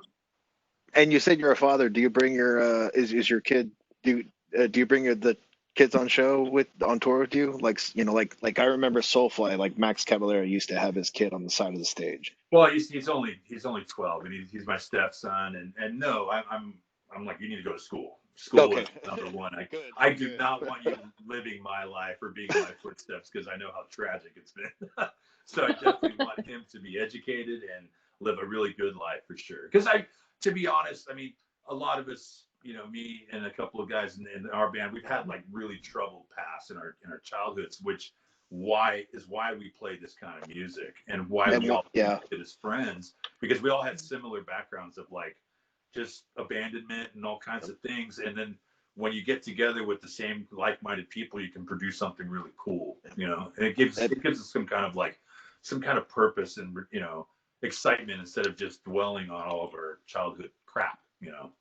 And you said you're a father. Do you bring your is your kid? Do you bring the kids on tour with you? Like I remember Soulfly, like Max Cavalera used to have his kid on the side of the stage. Well, he's only 12, and he's my stepson, and no, I'm like, you need to go to school. School is number one. I do not want you living my life or being in my footsteps, because I know how tragic it's been. So I definitely want him to be educated and live a really good life, for sure. Because to be honest, I mean, a lot of us, me and a couple of guys in our band, we've had like really troubled pasts in our childhoods, which is why we play this kind of music, and why we all did as friends, because we all had similar backgrounds of like just abandonment and all kinds of things. And then when you get together with the same like-minded people, you can produce something really cool, and it gives us some kind of purpose and, excitement, instead of just dwelling on all of our childhood crap,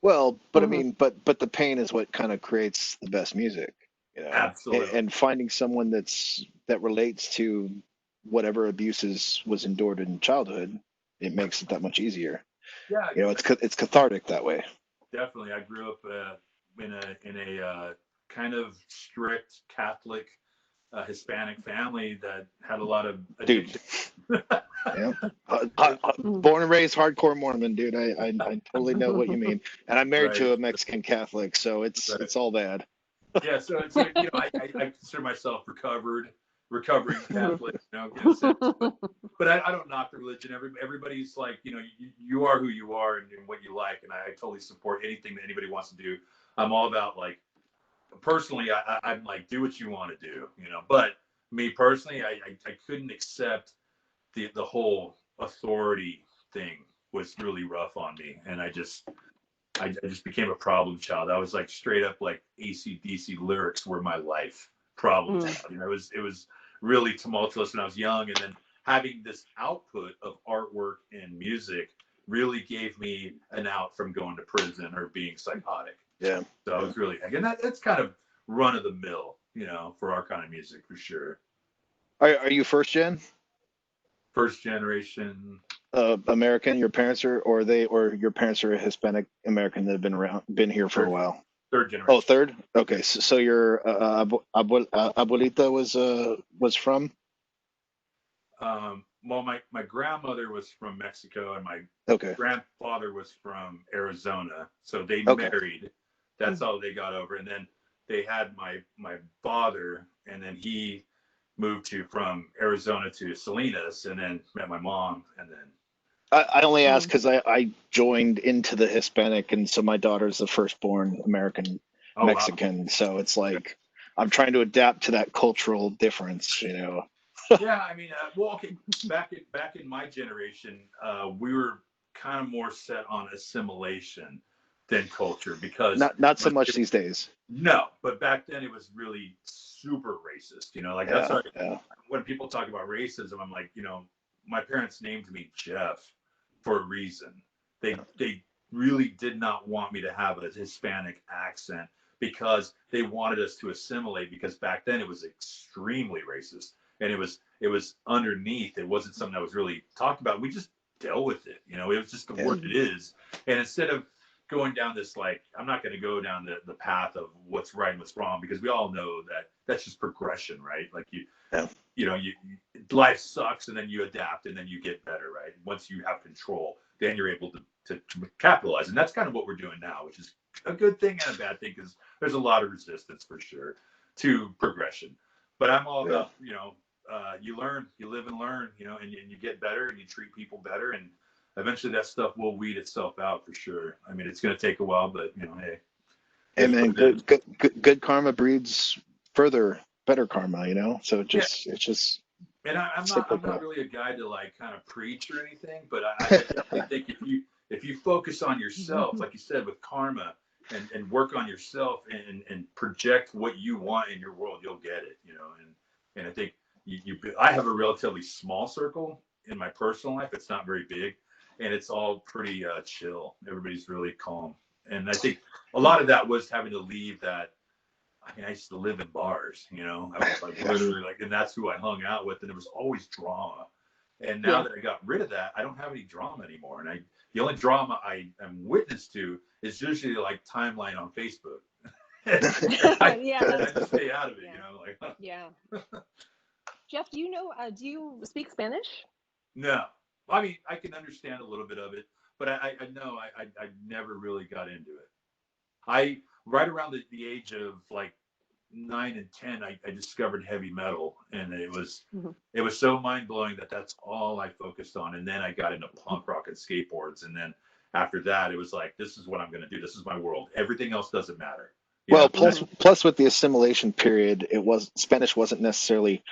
Well, but I mean, but the pain is what kind of creates the best music, Absolutely. And finding someone that relates to whatever abuses was endured in childhood, it makes it that much easier. Yeah, it's cathartic that way. Definitely. I grew up in a kind of strict Catholic Hispanic family that had a lot of addiction. Yeah, born and raised hardcore Mormon, dude. I totally know what you mean. And I'm married to a Mexican Catholic, so it's all bad. Yeah, so I consider myself recovering Catholic, in a sense. But I don't knock the religion. Everybody's like, you are who you are and what you like, and I totally support anything that anybody wants to do. I'm all about, like, personally, I'm like, do what you want to do, But me personally, I couldn't accept the whole authority thing. Was really rough on me, and I just became a problem child. I was like straight up like AC/DC lyrics were my life problem child. It was really tumultuous when I was young, and then having this output of artwork and music really gave me an out from going to prison or being psychotic. Yeah. So I was really, and that's kind of run of the mill, for our kind of music, for sure. Are you first gen? First generation. American. Your parents or your parents are a Hispanic American that have been here for a while. Third generation. Oh, third. Okay, so your abuelita was from. Well, my grandmother was from Mexico, and my grandfather was from Arizona. So they married. That's how they got over, and then they had my father, and then he moved from Arizona to Salinas, and then met my mom, and then. I only asked because I joined into the Hispanic, and so my daughter's the firstborn American Mexican. Wow. So it's like I'm trying to adapt to that cultural difference, Yeah, I mean, back in my generation, we were kind of more set on assimilation than culture, because not so much these days. No, but back then it was really super racist. That's why when people talk about racism, I'm like, my parents named me Jeff for a reason. They really did not want me to have a Hispanic accent, because they wanted us to assimilate, because back then it was extremely racist, and it was underneath. It wasn't something that was really talked about. We just dealt with it. It was just what it is. And instead of going down this, like, I'm not going to go down the path of what's right and what's wrong, because we all know that that's just progression, right? Like you know, life sucks, and then you adapt, and then you get better, right? Once you have control, then you're able to capitalize, and that's kind of what we're doing now, which is a good thing and a bad thing, because there's a lot of resistance for sure to progression. But I'm all about, you know, you learn, you live and learn, you know, and you get better, and you treat people better, and eventually that stuff will weed itself out for sure. I mean, it's going to take a while, but, you know, hey. And then good karma breeds better karma, you know? So it's just. And I'm not really a guy to, like, kind of preach or anything, but I definitely think if you focus on yourself, like you said, with karma, and work on yourself and project what you want in your world, you'll get it, you know? And I think I have a relatively small circle in my personal life. It's not very big, and it's all pretty chill. Everybody's really calm. And I think a lot of that was having to leave that. I mean, I used to live in bars, you know, I was like literally like, and that's who I hung out with, and there was always drama. And now that I got rid of that, I don't have any drama anymore. And the only drama I am witness to is usually like timeline on Facebook. I just stay out of it, you know, like. Yeah. Jeff, do you speak Spanish? No, I mean, I can understand a little bit of it, but I know I never really got into it. Right around the age of like 9 and 10, I discovered heavy metal, and it was so mind blowing that that's all I focused on. And then I got into punk rock and skateboards, and then after that, it was like, this is what I'm going to do. This is my world. Everything else doesn't matter. Well, plus with the assimilation period, Spanish wasn't necessarily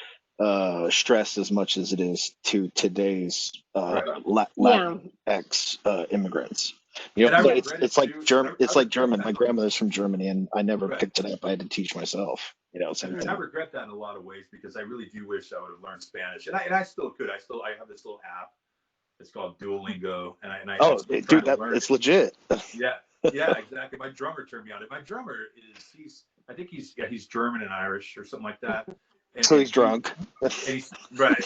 stressed as much as it is to today's Latinx immigrants. You know, it's like German. It's like German. My grandmother's from Germany, and I never picked it up. I had to teach myself. You know, same thing. I regret that in a lot of ways, because I really do wish I would have learned Spanish, and I still could. I have this little app. It's called Duolingo, and I dude, it's legit. Yeah, exactly. My drummer turned me on it. My drummer I think he's German and Irish or something like that. And so he's drunk. And he's right.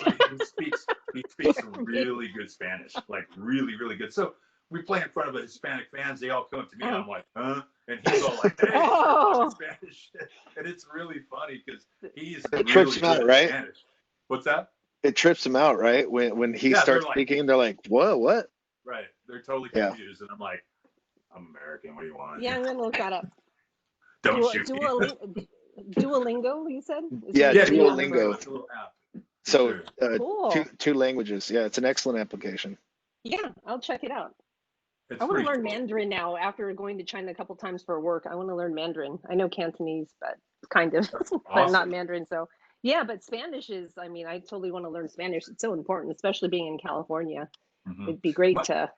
He speaks really good Spanish, like really, really good. So we play in front of Hispanic fans. They all come up to me, and I'm like, huh? And he's all like, hey, Spanish. And it's really funny, because he's really trips him out, right? Spanish. What's that? It trips him out, right? When he starts speaking, they're like, whoa, what? Right. They're totally confused. And I'm like, I'm American. What do you want? Yeah, I'm going to look that up. Don't shoot me. Duolingo, you said? Duolingo. It's a little app. So cool. two languages. Yeah, it's an excellent application. Yeah, I'll check it out. I want to learn Mandarin now. After going to China a couple times for work, I want to learn Mandarin. I know Cantonese, but kind of, but not Mandarin. So yeah, but Spanish is, I mean, I totally want to learn Spanish. It's so important, especially being in California. It'd be great to.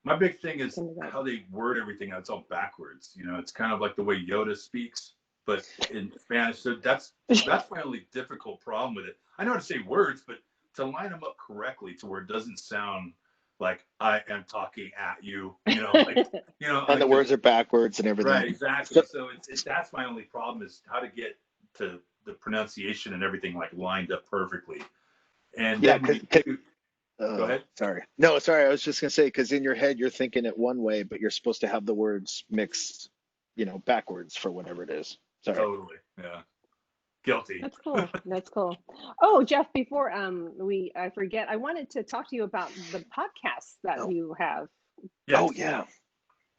My big thing is how they word everything out. It's all backwards. You know, it's kind of like the way Yoda speaks, but in Spanish. So that's my only difficult problem with it. I know how to say words, but to line them up correctly to where it doesn't sound like I am talking at you, you know, like, you know, and the words are backwards and everything. Right, exactly. So that's my only problem, is how to get to the pronunciation and everything like lined up perfectly. And yeah, go ahead. Sorry. I was just gonna say, because in your head you're thinking it one way, but you're supposed to have the words mixed, you know, backwards for whatever it is. Sorry. Totally. Yeah. Guilty. That's cool. Oh, Jeff, before I forget, I wanted to talk to you about the podcast that you have. Yes. Oh yeah.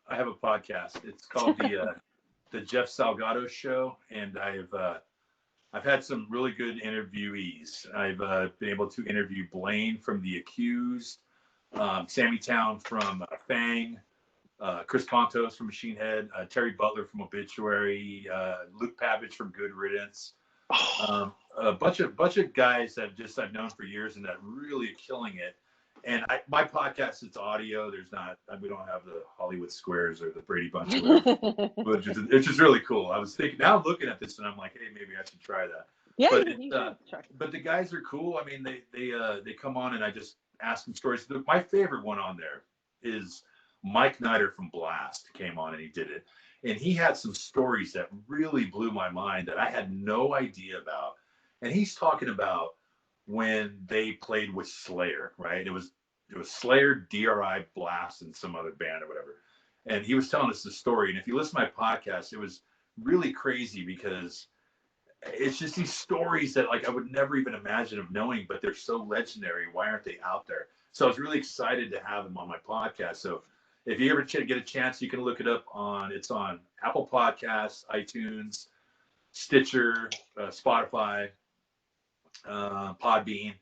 I have a podcast. It's called the Jeff Salgado Show, and I've had some really good interviewees. I've been able to interview Blaine from The Accused, Sammy Town from Fang, Chris Pontos from Machine Head, Terry Butler from Obituary, Luke Pavich from Good Riddance. A bunch of guys that I've known for years and that really are killing it. And my podcast, it's audio. We don't have the Hollywood Squares or the Brady Bunch, which is really cool. I was thinking, now I'm looking at this and I'm like, hey, maybe I should try that. Yeah, but the guys are cool. I mean, they come on and I just ask them stories. My favorite one on there is Mike Nider from Bl'ast came on and he did it. And he had some stories that really blew my mind that I had no idea about. And he's talking about when they played with Slayer, right? It was Slayer, DRI, Bl'ast, and some other band or whatever. and he was telling us the story. And if you listen to my podcast, it was really crazy because it's just these stories that like I would never even imagine of knowing, but they're so legendary. Why aren't they out there? So I was really excited to have him on my podcast. So if you ever get a chance, you can look it up it's on Apple Podcasts, iTunes, Stitcher, Spotify, Podbean.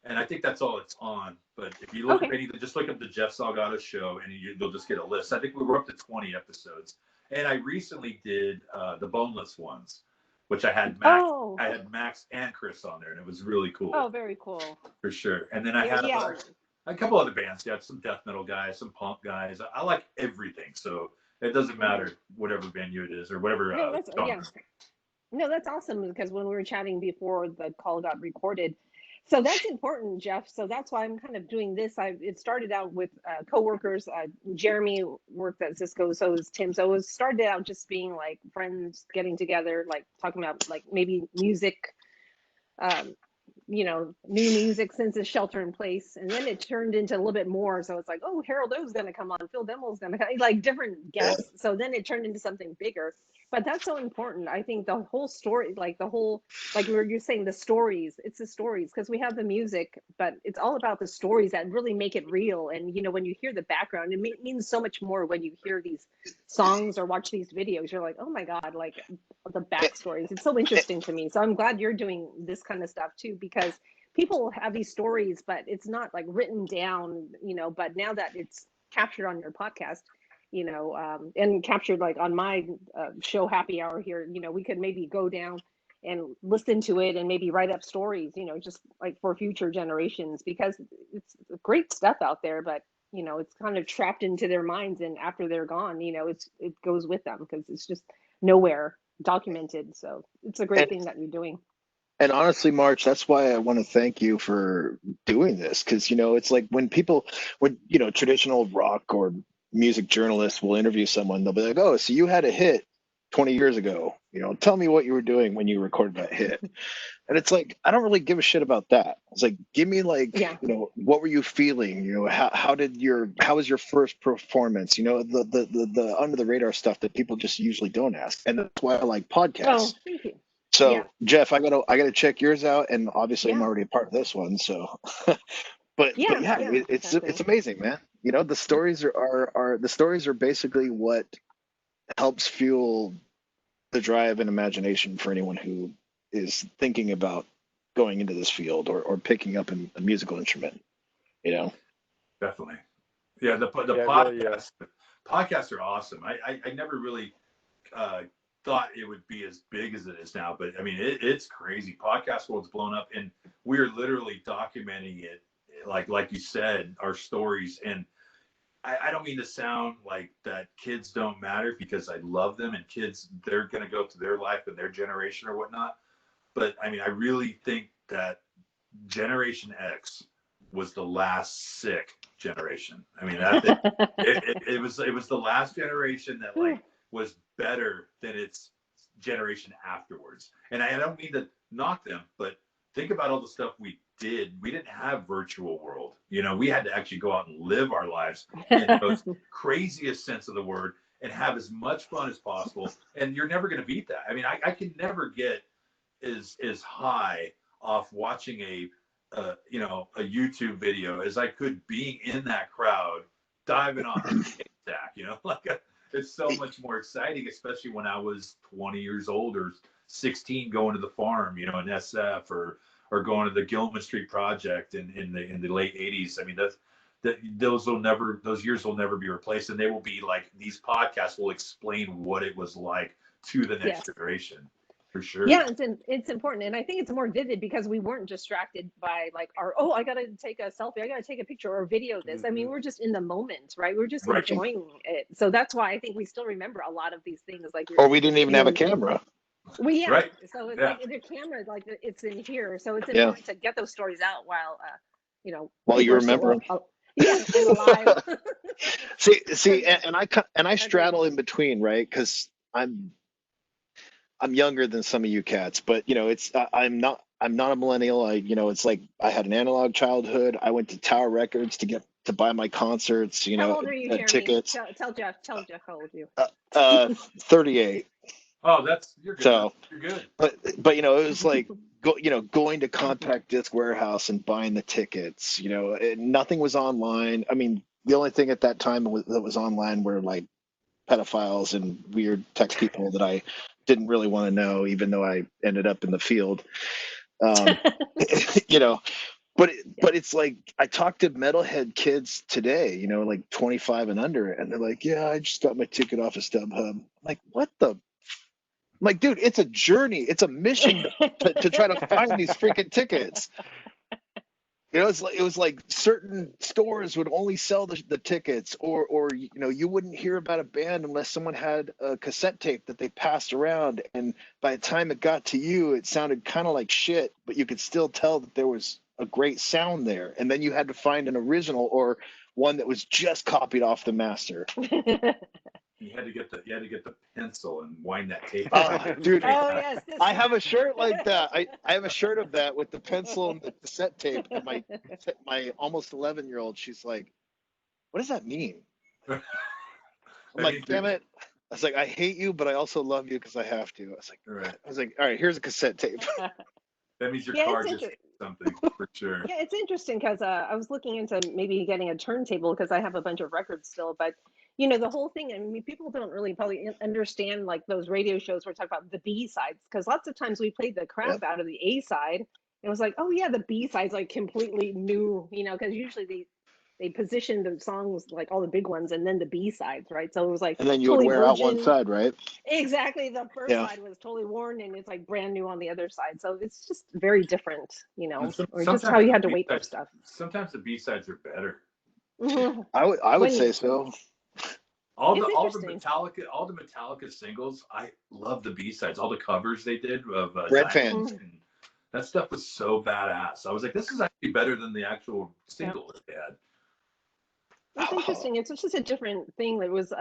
And I think that's all it's on. But if you look up anything, just look up the Jeff Salgado Show, and you'll just get a list. I think we were up to 20 episodes. And I recently did the boneless ones, which I had Max and Chris on there, and it was really cool. Oh, very cool. For sure. And then I had a couple other bands. Yeah, some death metal guys, some punk guys. I like everything, so it doesn't matter whatever venue it is or whatever. No, that's awesome, because when we were chatting before the call got recorded, so that's important, Jeff. So that's why I'm kind of doing this. It started out with coworkers. Jeremy worked at Cisco, so is Tim. So it started out just being like friends getting together, like talking about like maybe music, new music since it's shelter in place. And then it turned into a little bit more. So it's like, oh, Harold O's going to come on, Phil Demmel's going to come, like different guests. So then it turned into something bigger. But that's so important. I think the whole story, like you're saying, the stories, it's the stories, because we have the music, but it's all about the stories that really make it real. And, when you hear the background, it means so much more when you hear these songs or watch these videos. You're like, oh my God, like the backstories. It's so interesting to me. So I'm glad you're doing this kind of stuff too, because people have these stories, but it's not like written down, but now that it's captured on your podcast, and captured like on my show Happy Hour here, we could maybe go down and listen to it and maybe write up stories, just like for future generations, because it's great stuff out there, but it's kind of trapped into their minds, and after they're gone, it goes with them because it's just nowhere documented. So it's a great thing that you're doing. And honestly, March, that's why I want to thank you for doing this, because it's like when traditional rock or music journalists will interview someone, they'll be like, oh, so you had a hit 20 years ago, tell me what you were doing when you recorded that hit. And it's like, I don't really give a shit about that. It's like, give me what were you feeling? How was your first performance? The under the radar stuff that people just usually don't ask. And that's why I like podcasts. Oh, thank you. So Jeff, I gotta check yours out, and obviously I'm already a part of this one, so but it's amazing, man. The stories are basically what helps fuel the drive and imagination for anyone who is thinking about going into this field or picking up a musical instrument. Definitely. Yeah, the podcasts. Podcasts are awesome. I never really thought it would be as big as it is now, but I mean it's crazy. Podcast world's blown up, and we're literally documenting it, like you said, our stories. And I don't mean to sound like that kids don't matter, because I love them, and kids, they're going to go through their life and their generation or whatnot. But I mean, I really think that Generation X was the last sick generation. I mean, it was the last generation that was better than its generation afterwards. And I don't mean to knock them, but think about all the stuff we did. We didn't have virtual world. We had to actually go out and live our lives in the most craziest sense of the word and have as much fun as possible. And you're never going to beat that. I mean, I can never get as high off watching a YouTube video as I could being in that crowd, diving on the stack, it's so much more exciting, especially when I was 20 years old or 16 going to the farm, in SF or going to the Gilman Street Project in the late 80s. I mean, those years will never be replaced, and they will be like, these podcasts will explain what it was like to the next generation. For sure. Yeah, it's important. And I think it's more vivid because we weren't distracted by like I got to take a selfie, I got to take a picture or video this. I mean, we're just in the moment, right? We're just enjoying it. So that's why I think we still remember a lot of these things. Or we didn't even have a camera. So it's like the camera, like it's in here. So it's important to get those stories out while you remember them. Alive. see, and I straddle in between, right? Because I'm younger than some of you cats, but I'm not a millennial. It's like I had an analog childhood. I went to Tower Records to to buy my concerts, How old are you, Jeremy? tickets. Tell Jeff how old you. 38. Oh, you're good. So you're good. But it was like going to Compact Disc Warehouse and buying the tickets. Nothing was online. I mean, the only thing at that time that was online were like pedophiles and weird text people that I didn't really want to know, even though I ended up in the field. But it's like I talk to metalhead kids today, like 25 and under, and they're like, "Yeah, I just got my ticket off of StubHub." I'm like, what the? I'm like, dude, it's a journey. It's a mission to try to find these freaking tickets. It was like certain stores would only sell the tickets, or you wouldn't hear about a band unless someone had a cassette tape that they passed around, and by the time it got to you, it sounded kind of like shit, but you could still tell that there was a great sound there, and then you had to find an original or one that was just copied off the master. You had to get the pencil and wind that tape. Dude, yes, I have a shirt like that. I have a shirt of that with the pencil and the cassette tape. And my almost 11-year-old, she's like, "What does that mean?" I'm like, "Damn it!" I was like, "I hate you, but I also love you because I have to." I was like, "All right, here's a cassette tape." That means your car just something for sure. Yeah, it's interesting because I was looking into maybe getting a turntable because I have a bunch of records still, but the whole thing, I mean, people don't really probably understand like those radio shows where we talk about the B sides, because lots of times we played the crap out of the A side. And it was like, oh yeah, the B side's like completely new, because usually they positioned the songs like all the big ones and then the B sides, right? So it was like, and then you would wear out one side, right? Exactly. The first side was totally worn and it's like brand new on the other side. So it's just very different, or just how you had to wait for stuff. Sometimes the B sides are better. Mm-hmm. I would say so. All the Metallica singles, I love the B-sides. All the covers they did of Red Fans. That stuff was so badass. I was like, this is actually better than the actual single that they had. That's interesting. It's just a different thing. It was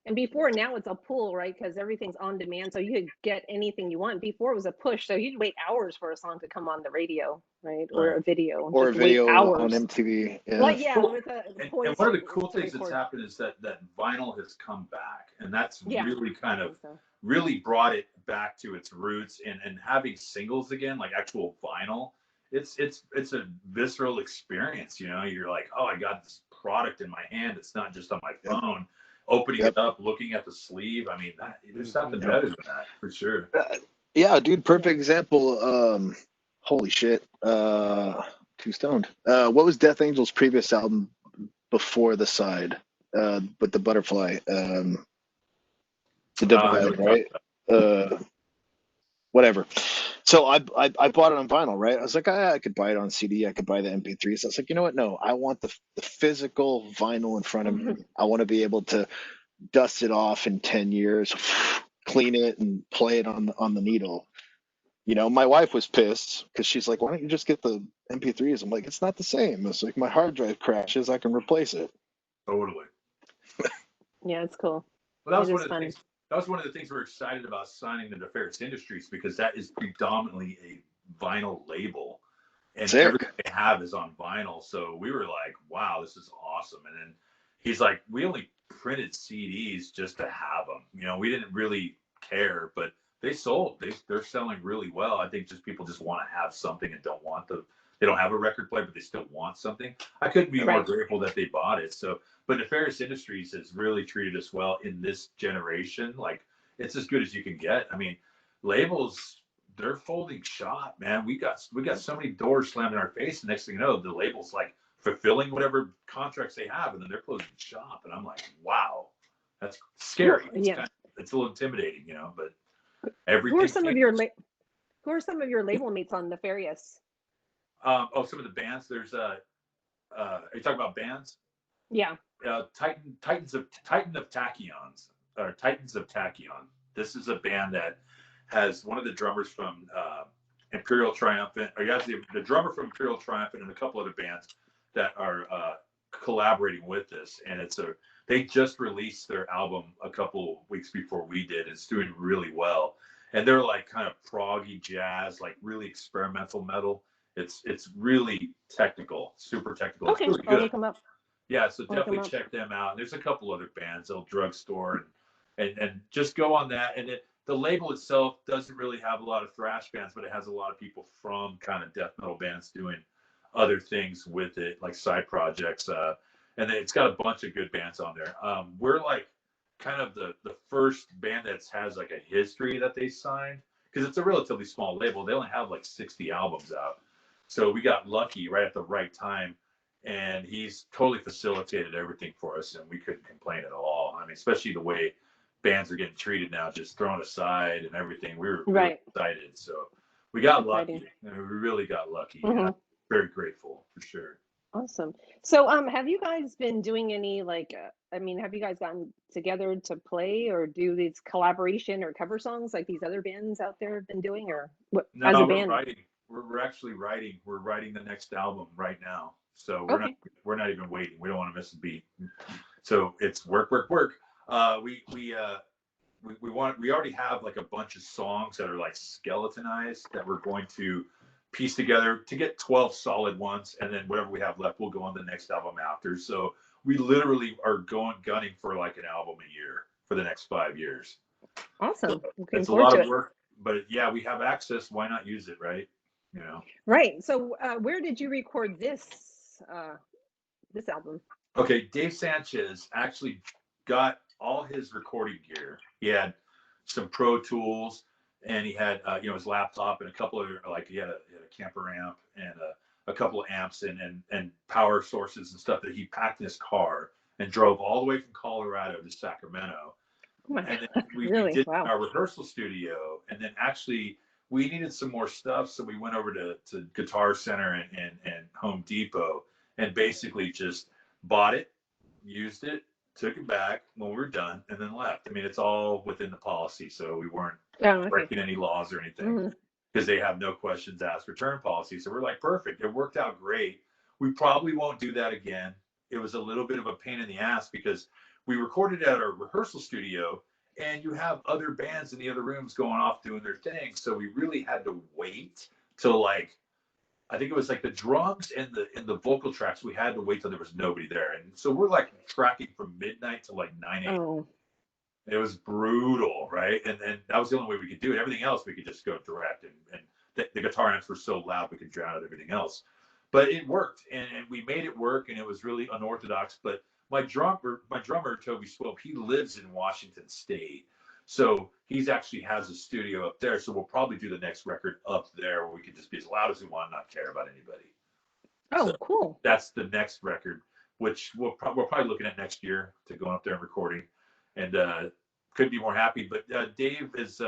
and before, now it's a pull, right? Because everything's on demand, so you could get anything you want. Before it was a push, so you'd wait hours for a song to come on the radio, right? Or a video. Or a video on MTV. Yeah. Like, yeah. Cool. And one of the cool things that's happened is that vinyl has come back, and that's really kind of really brought it back to its roots, and having singles again, like actual vinyl. It's a visceral experience, You're like, oh, I got this product in my hand. It's not just on my phone. Opening it up, looking at the sleeve. I mean, there's something better than that for sure. Yeah, dude. Perfect example. Holy shit. Too stoned. What was Death Angel's previous album before the side? With the butterfly. The Divide, right? Whatever. So I bought it on vinyl, right? I was like, I could buy it on CD. I could buy the MP3. So I was like, you know what? No, I want the physical vinyl in front of me. I want to be able to dust it off in 10 years, clean it, and play it on the needle. My wife was pissed because she's like, why don't you just get the MP3s? I'm like, it's not the same. It's like my hard drive crashes. I can replace it. Totally. Yeah, it's cool. Well, that was one of the things we're excited about signing the Nefarious Industries, because that is predominantly a vinyl label, and everything they have is on vinyl. So we were like, wow, this is awesome. And then he's like, we only printed CDs just to have them. We didn't really care, but they sold. They're selling really well. I think people just want to have something and they don't have a record player, but they still want something. I couldn't be more grateful that they bought it. So, but Nefarious Industries has really treated us well in this generation. Like, it's as good as you can get. I mean, labels, they're folding shop, man. We got so many doors slammed in our face. And next thing you know, the label's like fulfilling whatever contracts they have, and then they're closing shop. And I'm like, wow, that's scary. It's a little intimidating, but everything. Who are some of your label mates on Nefarious? Some of the bands. There's are you talking about bands? Yeah. Titans of Tachyon. Or Titans of Tachyon. This is a band that has one of the drummers from Imperial Triumphant, or you have the drummer from Imperial Triumphant, and a couple other bands that are collaborating with this. And they just released their album a couple weeks before we did. It's doing really well, and they're like kind of proggy jazz, like really experimental metal. It's really technical, super technical. Okay, It's really I'll good. look them up. Yeah, so I'll look them definitely up. check them out. And there's a couple other bands, Old Drugstore, and just go on that. And the label itself doesn't really have a lot of thrash bands, but it has a lot of people from kind of death metal bands doing other things with it, like side projects. And it's got a bunch of good bands on there. We're like kind of the first band that has like a history that they signed, because it's a relatively small label. They only have like 60 albums out. So we got lucky right at the right time, and he's totally facilitated everything for us, and we couldn't complain at all. I mean, especially the way bands are getting treated now, just thrown aside and everything. We were really excited. So we got lucky. I mean, we really got lucky. Mm-hmm. And I'm very grateful for sure. Awesome. So have you guys been doing any like have you guys gotten together to play or do these collaboration or cover songs like these other bands out there have been doing, or what? No, as a we're band? writing. We're actually writing. We're writing the next album right now. So we're not even waiting. We don't want to miss a beat. So it's work. We already have like a bunch of songs that are like skeletonized that we're going to piece together to get 12 solid ones, and then whatever we have left will go on the next album after. So we literally are gunning for like an album a year for the next 5 years. Awesome. So it's a lot of work, but yeah, we have access. Why not use it, right? You know. Right. So where did you record this album? Okay, Dave Sanchez actually got all his recording gear. He had some Pro Tools, and he had his laptop and a couple of he had a camper amp and a couple of amps and power sources and stuff that he packed in his car and drove all the way from Colorado to Sacramento. Oh my and God. we Really? did Wow. our rehearsal studio, and then actually we needed some more stuff, so we went over to Guitar Center and Home Depot and basically just bought it, used it, took it back when we were done, and then left. I mean, it's all within the policy, so we weren't breaking any laws or anything, because they have no questions asked return policy. So we're like, perfect. It worked out great. We probably won't do that again. It was a little bit of a pain in the ass because we recorded at our rehearsal studio, and you have other bands in the other rooms going off doing their thing. So we really had to wait till I think it was like the drums and the vocal tracks. We had to wait till there was nobody there, and so we're like tracking from midnight to like 9 a.m. Oh. It was brutal, right? And that was the only way we could do it. Everything else we could just go direct, and the guitar amps were so loud we could drown out everything else. But it worked, and we made it work, and it was really unorthodox. But my drummer Toby Swope, he lives in Washington State. So he's actually has a studio up there. So we'll probably do the next record up there where we can just be as loud as we want and not care about anybody. Oh, so cool. That's the next record, which we're probably looking at next year to go up there and recording. And couldn't be more happy. But Dave is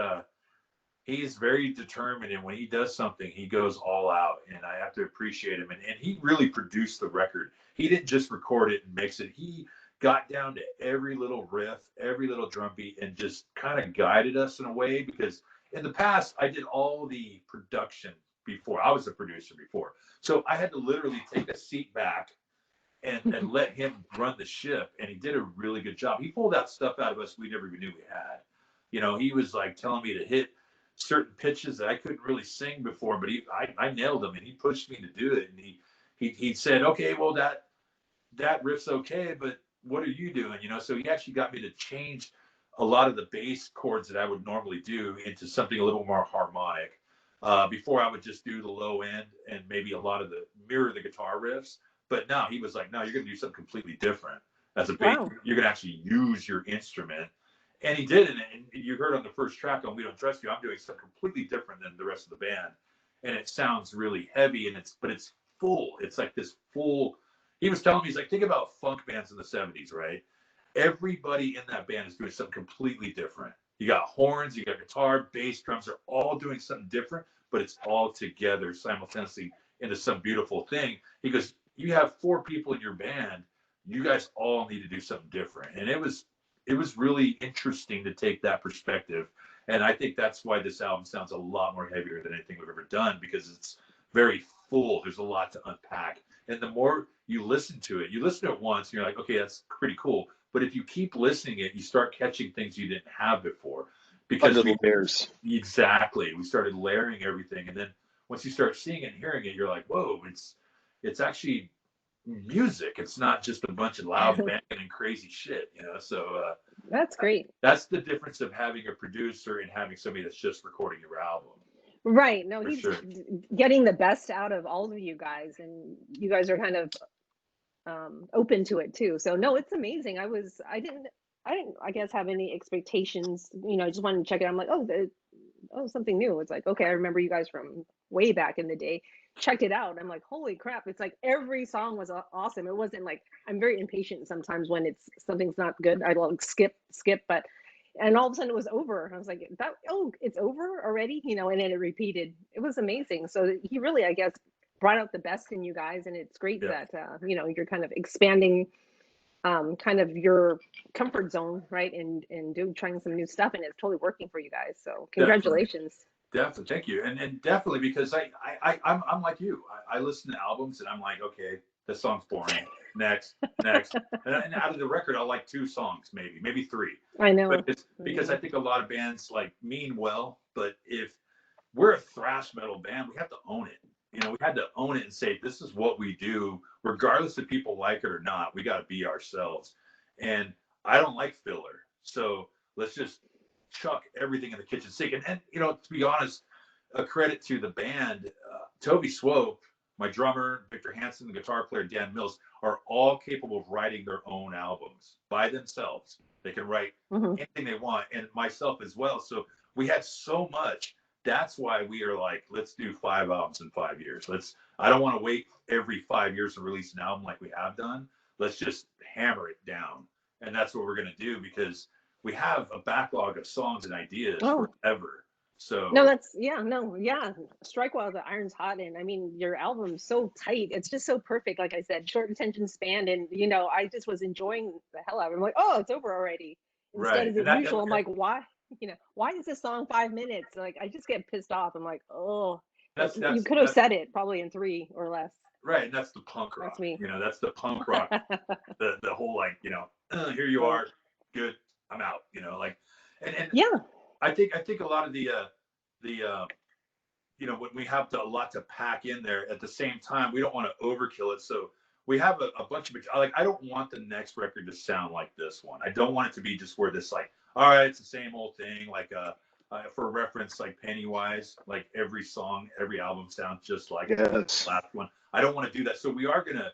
he's very determined, and when he does something, he goes all out, and I have to appreciate him. And he really produced the record. He didn't just record it and mix it. He got down to every little riff, every little drum beat, and just kind of guided us in a way, because in the past, I did all the production before. I was a producer before. So I had to literally take a seat back and let him run the ship, and he did a really good job. He pulled out stuff out of us we never even knew we had. He was like telling me to hit certain pitches that I couldn't really sing before, but I nailed them, and he pushed me to do it. And he said, okay, well, that riff's okay, but what are you doing? So he actually got me to change a lot of the bass chords that I would normally do into something a little more harmonic. Before I would just do the low end and maybe a lot of the mirror the guitar riffs. But now he was like, no, you're going to do something completely different. As a bass, you're going to actually use your instrument. And he did it. And you heard on the first track on We Don't Trust You, I'm doing something completely different than the rest of the band. And it sounds really heavy, but it's full. It's like this full. He was telling me, he's like, think about funk bands in the 70s, right? Everybody in that band is doing something completely different. You got horns, you got guitar, bass, drums, are all doing something different, but it's all together simultaneously into some beautiful thing. He goes, you have 4 people in your band, you guys all need to do something different. And it was really interesting to take that perspective. And I think that's why this album sounds a lot more heavier than anything we've ever done, because it's very full. There's a lot to unpack. And the more you listen to it once, and you're like, okay, that's pretty cool. But if you keep listening it, you start catching things you didn't have before. Because layers. Exactly. We started layering everything. And then once you start seeing it and hearing it, you're like, whoa, it's actually music. It's not just a bunch of loud banging and crazy shit, you know. So that's great. That's the difference of having a producer and having somebody that's just recording your album. Right. No, he's sure. getting the best out of all of you guys, and you guys are kind of open to it too. So no, it's amazing. I didn't I guess have any expectations, you know. I just wanted to check it. I'm like, oh, something new. It's like, okay, I remember you guys from way back in the day. Checked it out. I'm like, holy crap. It's like every song was awesome. It wasn't like, I'm very impatient sometimes when something's not good. I like skip, but, and all of a sudden it was over. I was like, it's over already, you know, and then it repeated. It was amazing. So he really, I guess, brought out the best in you guys. And it's great that, you know, you're kind of expanding kind of your comfort zone, right? And trying some new stuff, and it's totally working for you guys. So congratulations. Definitely. Thank you. And definitely, because I'm like you. I listen to albums and I'm like, okay, this song's boring. Next. And out of the record, I'll like 2 songs, maybe 3. I know. But because I think a lot of bands like mean well, but if we're a thrash metal band, we have to own it. You know, we had to own it and say, this is what we do, regardless if people like it or not. We got to be ourselves. And I don't like filler. So let's just chuck everything in the kitchen sink. And you know, to be honest, a credit to the band, Toby Swope, my drummer, Victor Hansen, the guitar player, Dan Mills, are all capable of writing their own albums by themselves. They can write anything they want, and myself as well. So we had so much. That's why we are like, let's do 5 albums in 5 years. I don't want to wait every 5 years to release an album like we have done. Let's just hammer it down. And that's what we're going to do, because we have a backlog of songs and ideas forever. So no, strike while the iron's hot. And I mean, your album's so tight. It's just so perfect. Like I said, short attention span. And, you know, I just was enjoying the hell out of it. I'm like, oh, it's over already. Instead of the usual, I'm like, why? You know, why is this song 5 minutes? Like, I just get pissed off. I'm like, oh, you could have said it probably in 3 or less. Right. And that's the punk rock. That's me. You know, that's the punk rock. the whole, like, you know, here you are. Good. I'm out. You know, like, and yeah. I think a lot of the you know, when we have a lot to pack in there, at the same time, we don't want to overkill it. So we have a bunch of, like, I don't want the next record to sound like this one. I don't want it to be just where this, like, all right, it's the same old thing. Like, for reference, like Pennywise, like every song, every album sounds just like the last one. I don't want to do that. So we are going to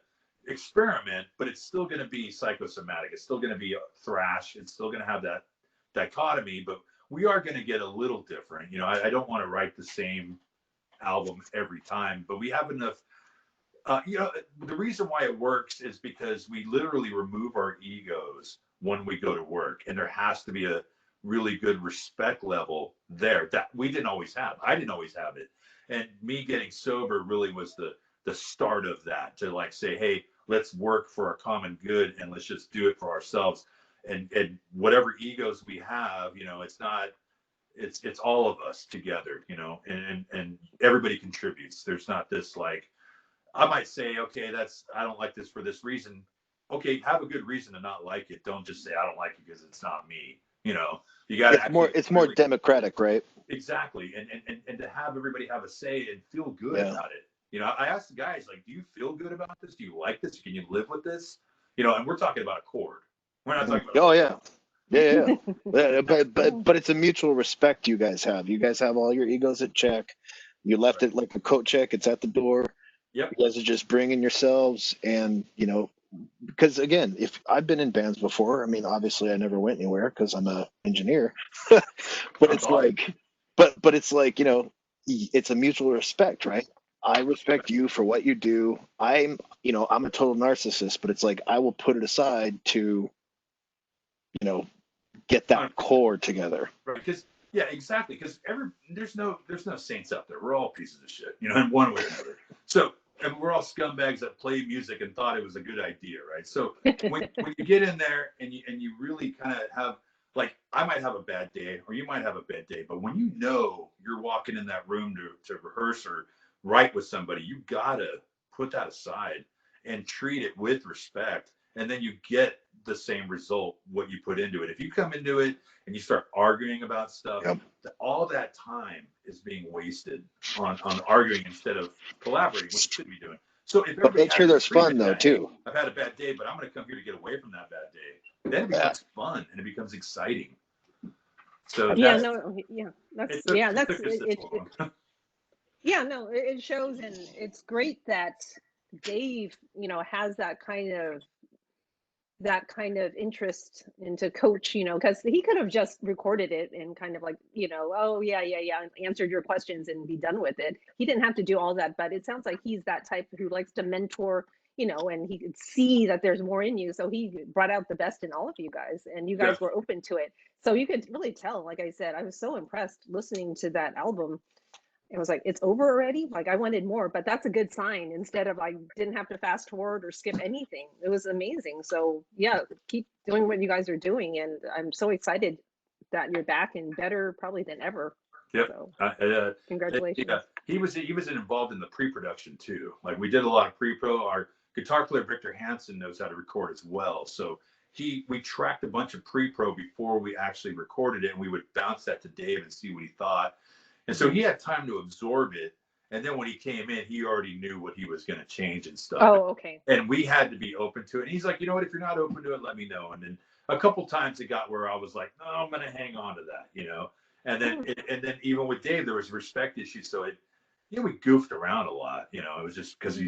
experiment, but it's still going to be psychosomatic. It's still going to be thrash. It's still going to have that dichotomy, but we are going to get a little different. You know, I don't want to write the same album every time, but we have enough. You know, the reason why it works is because we literally remove our egos when we go to work, and there has to be a really good respect level there that we didn't always have. I didn't always have it, and me getting sober really was the start of that, to like say, hey, let's work for our common good and let's just do it for ourselves. And whatever egos we have, you know, it's all of us together, you know, and everybody contributes. There's not this, like, I might say, okay, I don't like this for this reason. Okay, have a good reason to not like it. Don't just say I don't like it because it's not me. You know, you got to. It's more democratic, right? Exactly, and to have everybody have a say and feel good about it. You know, I asked the guys, like, do you feel good about this? Do you like this? Can you live with this? You know, and we're talking about a chord. We're not talking about. Yeah. But it's a mutual respect you guys have. You guys have all your egos at check. You left it like a coat check. It's at the door. Yep. You guys are just bringing yourselves, and, you know, because again, if I've been in bands before, I mean, obviously I never went anywhere because I'm an engineer, but it's like, but it's like, you know, it's a mutual respect, right? I respect you for what you do. I'm a total narcissist, but it's like, I will put it aside to, you know, get that core together. Right. Because exactly. Because there's no saints out there. We're all pieces of shit, you know, in one way or another. So, and we're all scumbags that played music and thought it was a good idea, right? So when you get in there and you really kind of have, like, I might have a bad day or you might have a bad day, but when you know you're walking in that room to rehearse or write with somebody, you gotta put that aside and treat it with respect and then you get the same result what you put into it. If you come into it and you start arguing about stuff, all that time is being wasted on arguing instead of collaborating, which you should be doing. So if but make sure there's fun though too. I've had a bad day, but I'm going to come here to get away from that bad day. Then it becomes fun and it becomes exciting. So it shows, and it's great that Dave, has that kind of interest into coach, because he could have just recorded it and kind of like, oh yeah, answered your questions and be done with it. He didn't have to do all that, but it sounds like he's that type who likes to mentor, and he could see that there's more in you. So he brought out the best in all of you guys, and you guys were open to it. So you could really tell, like I said, I was so impressed listening to that album. It was like, it's over already? Like, I wanted more, but that's a good sign. Instead of, I didn't have to fast forward or skip anything. It was amazing. So yeah, keep doing what you guys are doing. And I'm so excited that you're back and better probably than ever. Yep. So, congratulations. Yeah, he was involved in the pre-production too. Like, we did a lot of pre-pro. Our guitar player, Victor Hansen, knows how to record as well. So we tracked a bunch of pre-pro before we actually recorded it. And we would bounce that to Dave and see what he thought. And so he had time to absorb it. And then when he came in, he already knew what he was going to change and stuff. Oh, okay. And we had to be open to it. And he's like, you know what, if you're not open to it, let me know. And then a couple times it got where I was like, no, I'm going to hang on to that, And then even with Dave, there was respect issues. So we goofed around a lot. It was just because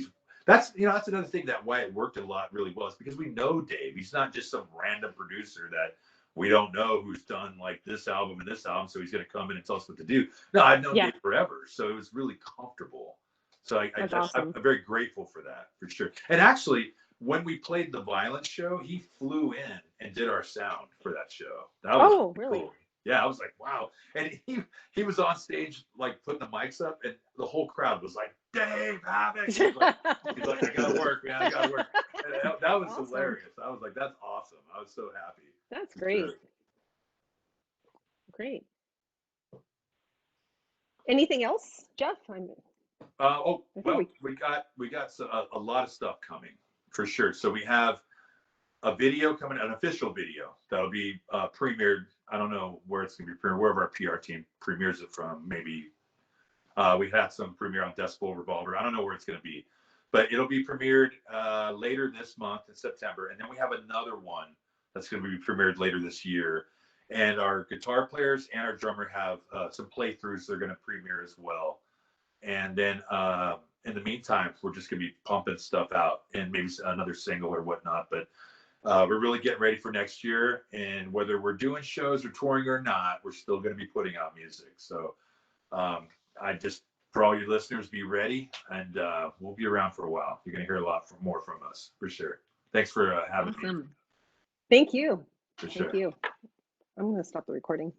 that's another thing that why it worked a lot really well is because we know Dave. He's not just some random producer that we don't know who's done like this album and this album, so he's going to come in and tell us what to do. No, I've known Dave forever, so it was really comfortable. So I'm very grateful for that, for sure. And actually, when we played the Vio-Lence show, he flew in and did our sound for that show. That was really? Cool. Yeah, I was like, wow. And he was on stage, like, putting the mics up, and the whole crowd was like, Dave, HAVOK. He's like, I got to work, man. I got to work. And that was hilarious. I was like, that's awesome. I was so happy. That's great. Sure. Great. Anything else, Jeff? We got a lot of stuff coming for sure. So we have a video coming, an official video that'll be premiered. I don't know where it's gonna be premiered, wherever our PR team premieres it from. Maybe we had some premiere on Decibel Revolver. I don't know where it's gonna be, but it'll be premiered later this month in September, and then we have another one that's going to be premiered later this year. And our guitar players and our drummer have some playthroughs they're going to premiere as well. And then in the meantime, we're just going to be pumping stuff out and maybe another single or whatnot. But we're really getting ready for next year. And whether we're doing shows or touring or not, we're still going to be putting out music. So for all your listeners, be ready. And we'll be around for a while. You're going to hear a lot more from us, for sure. Thanks for having me. Thank you. For sure. Thank you. I'm going to stop the recording.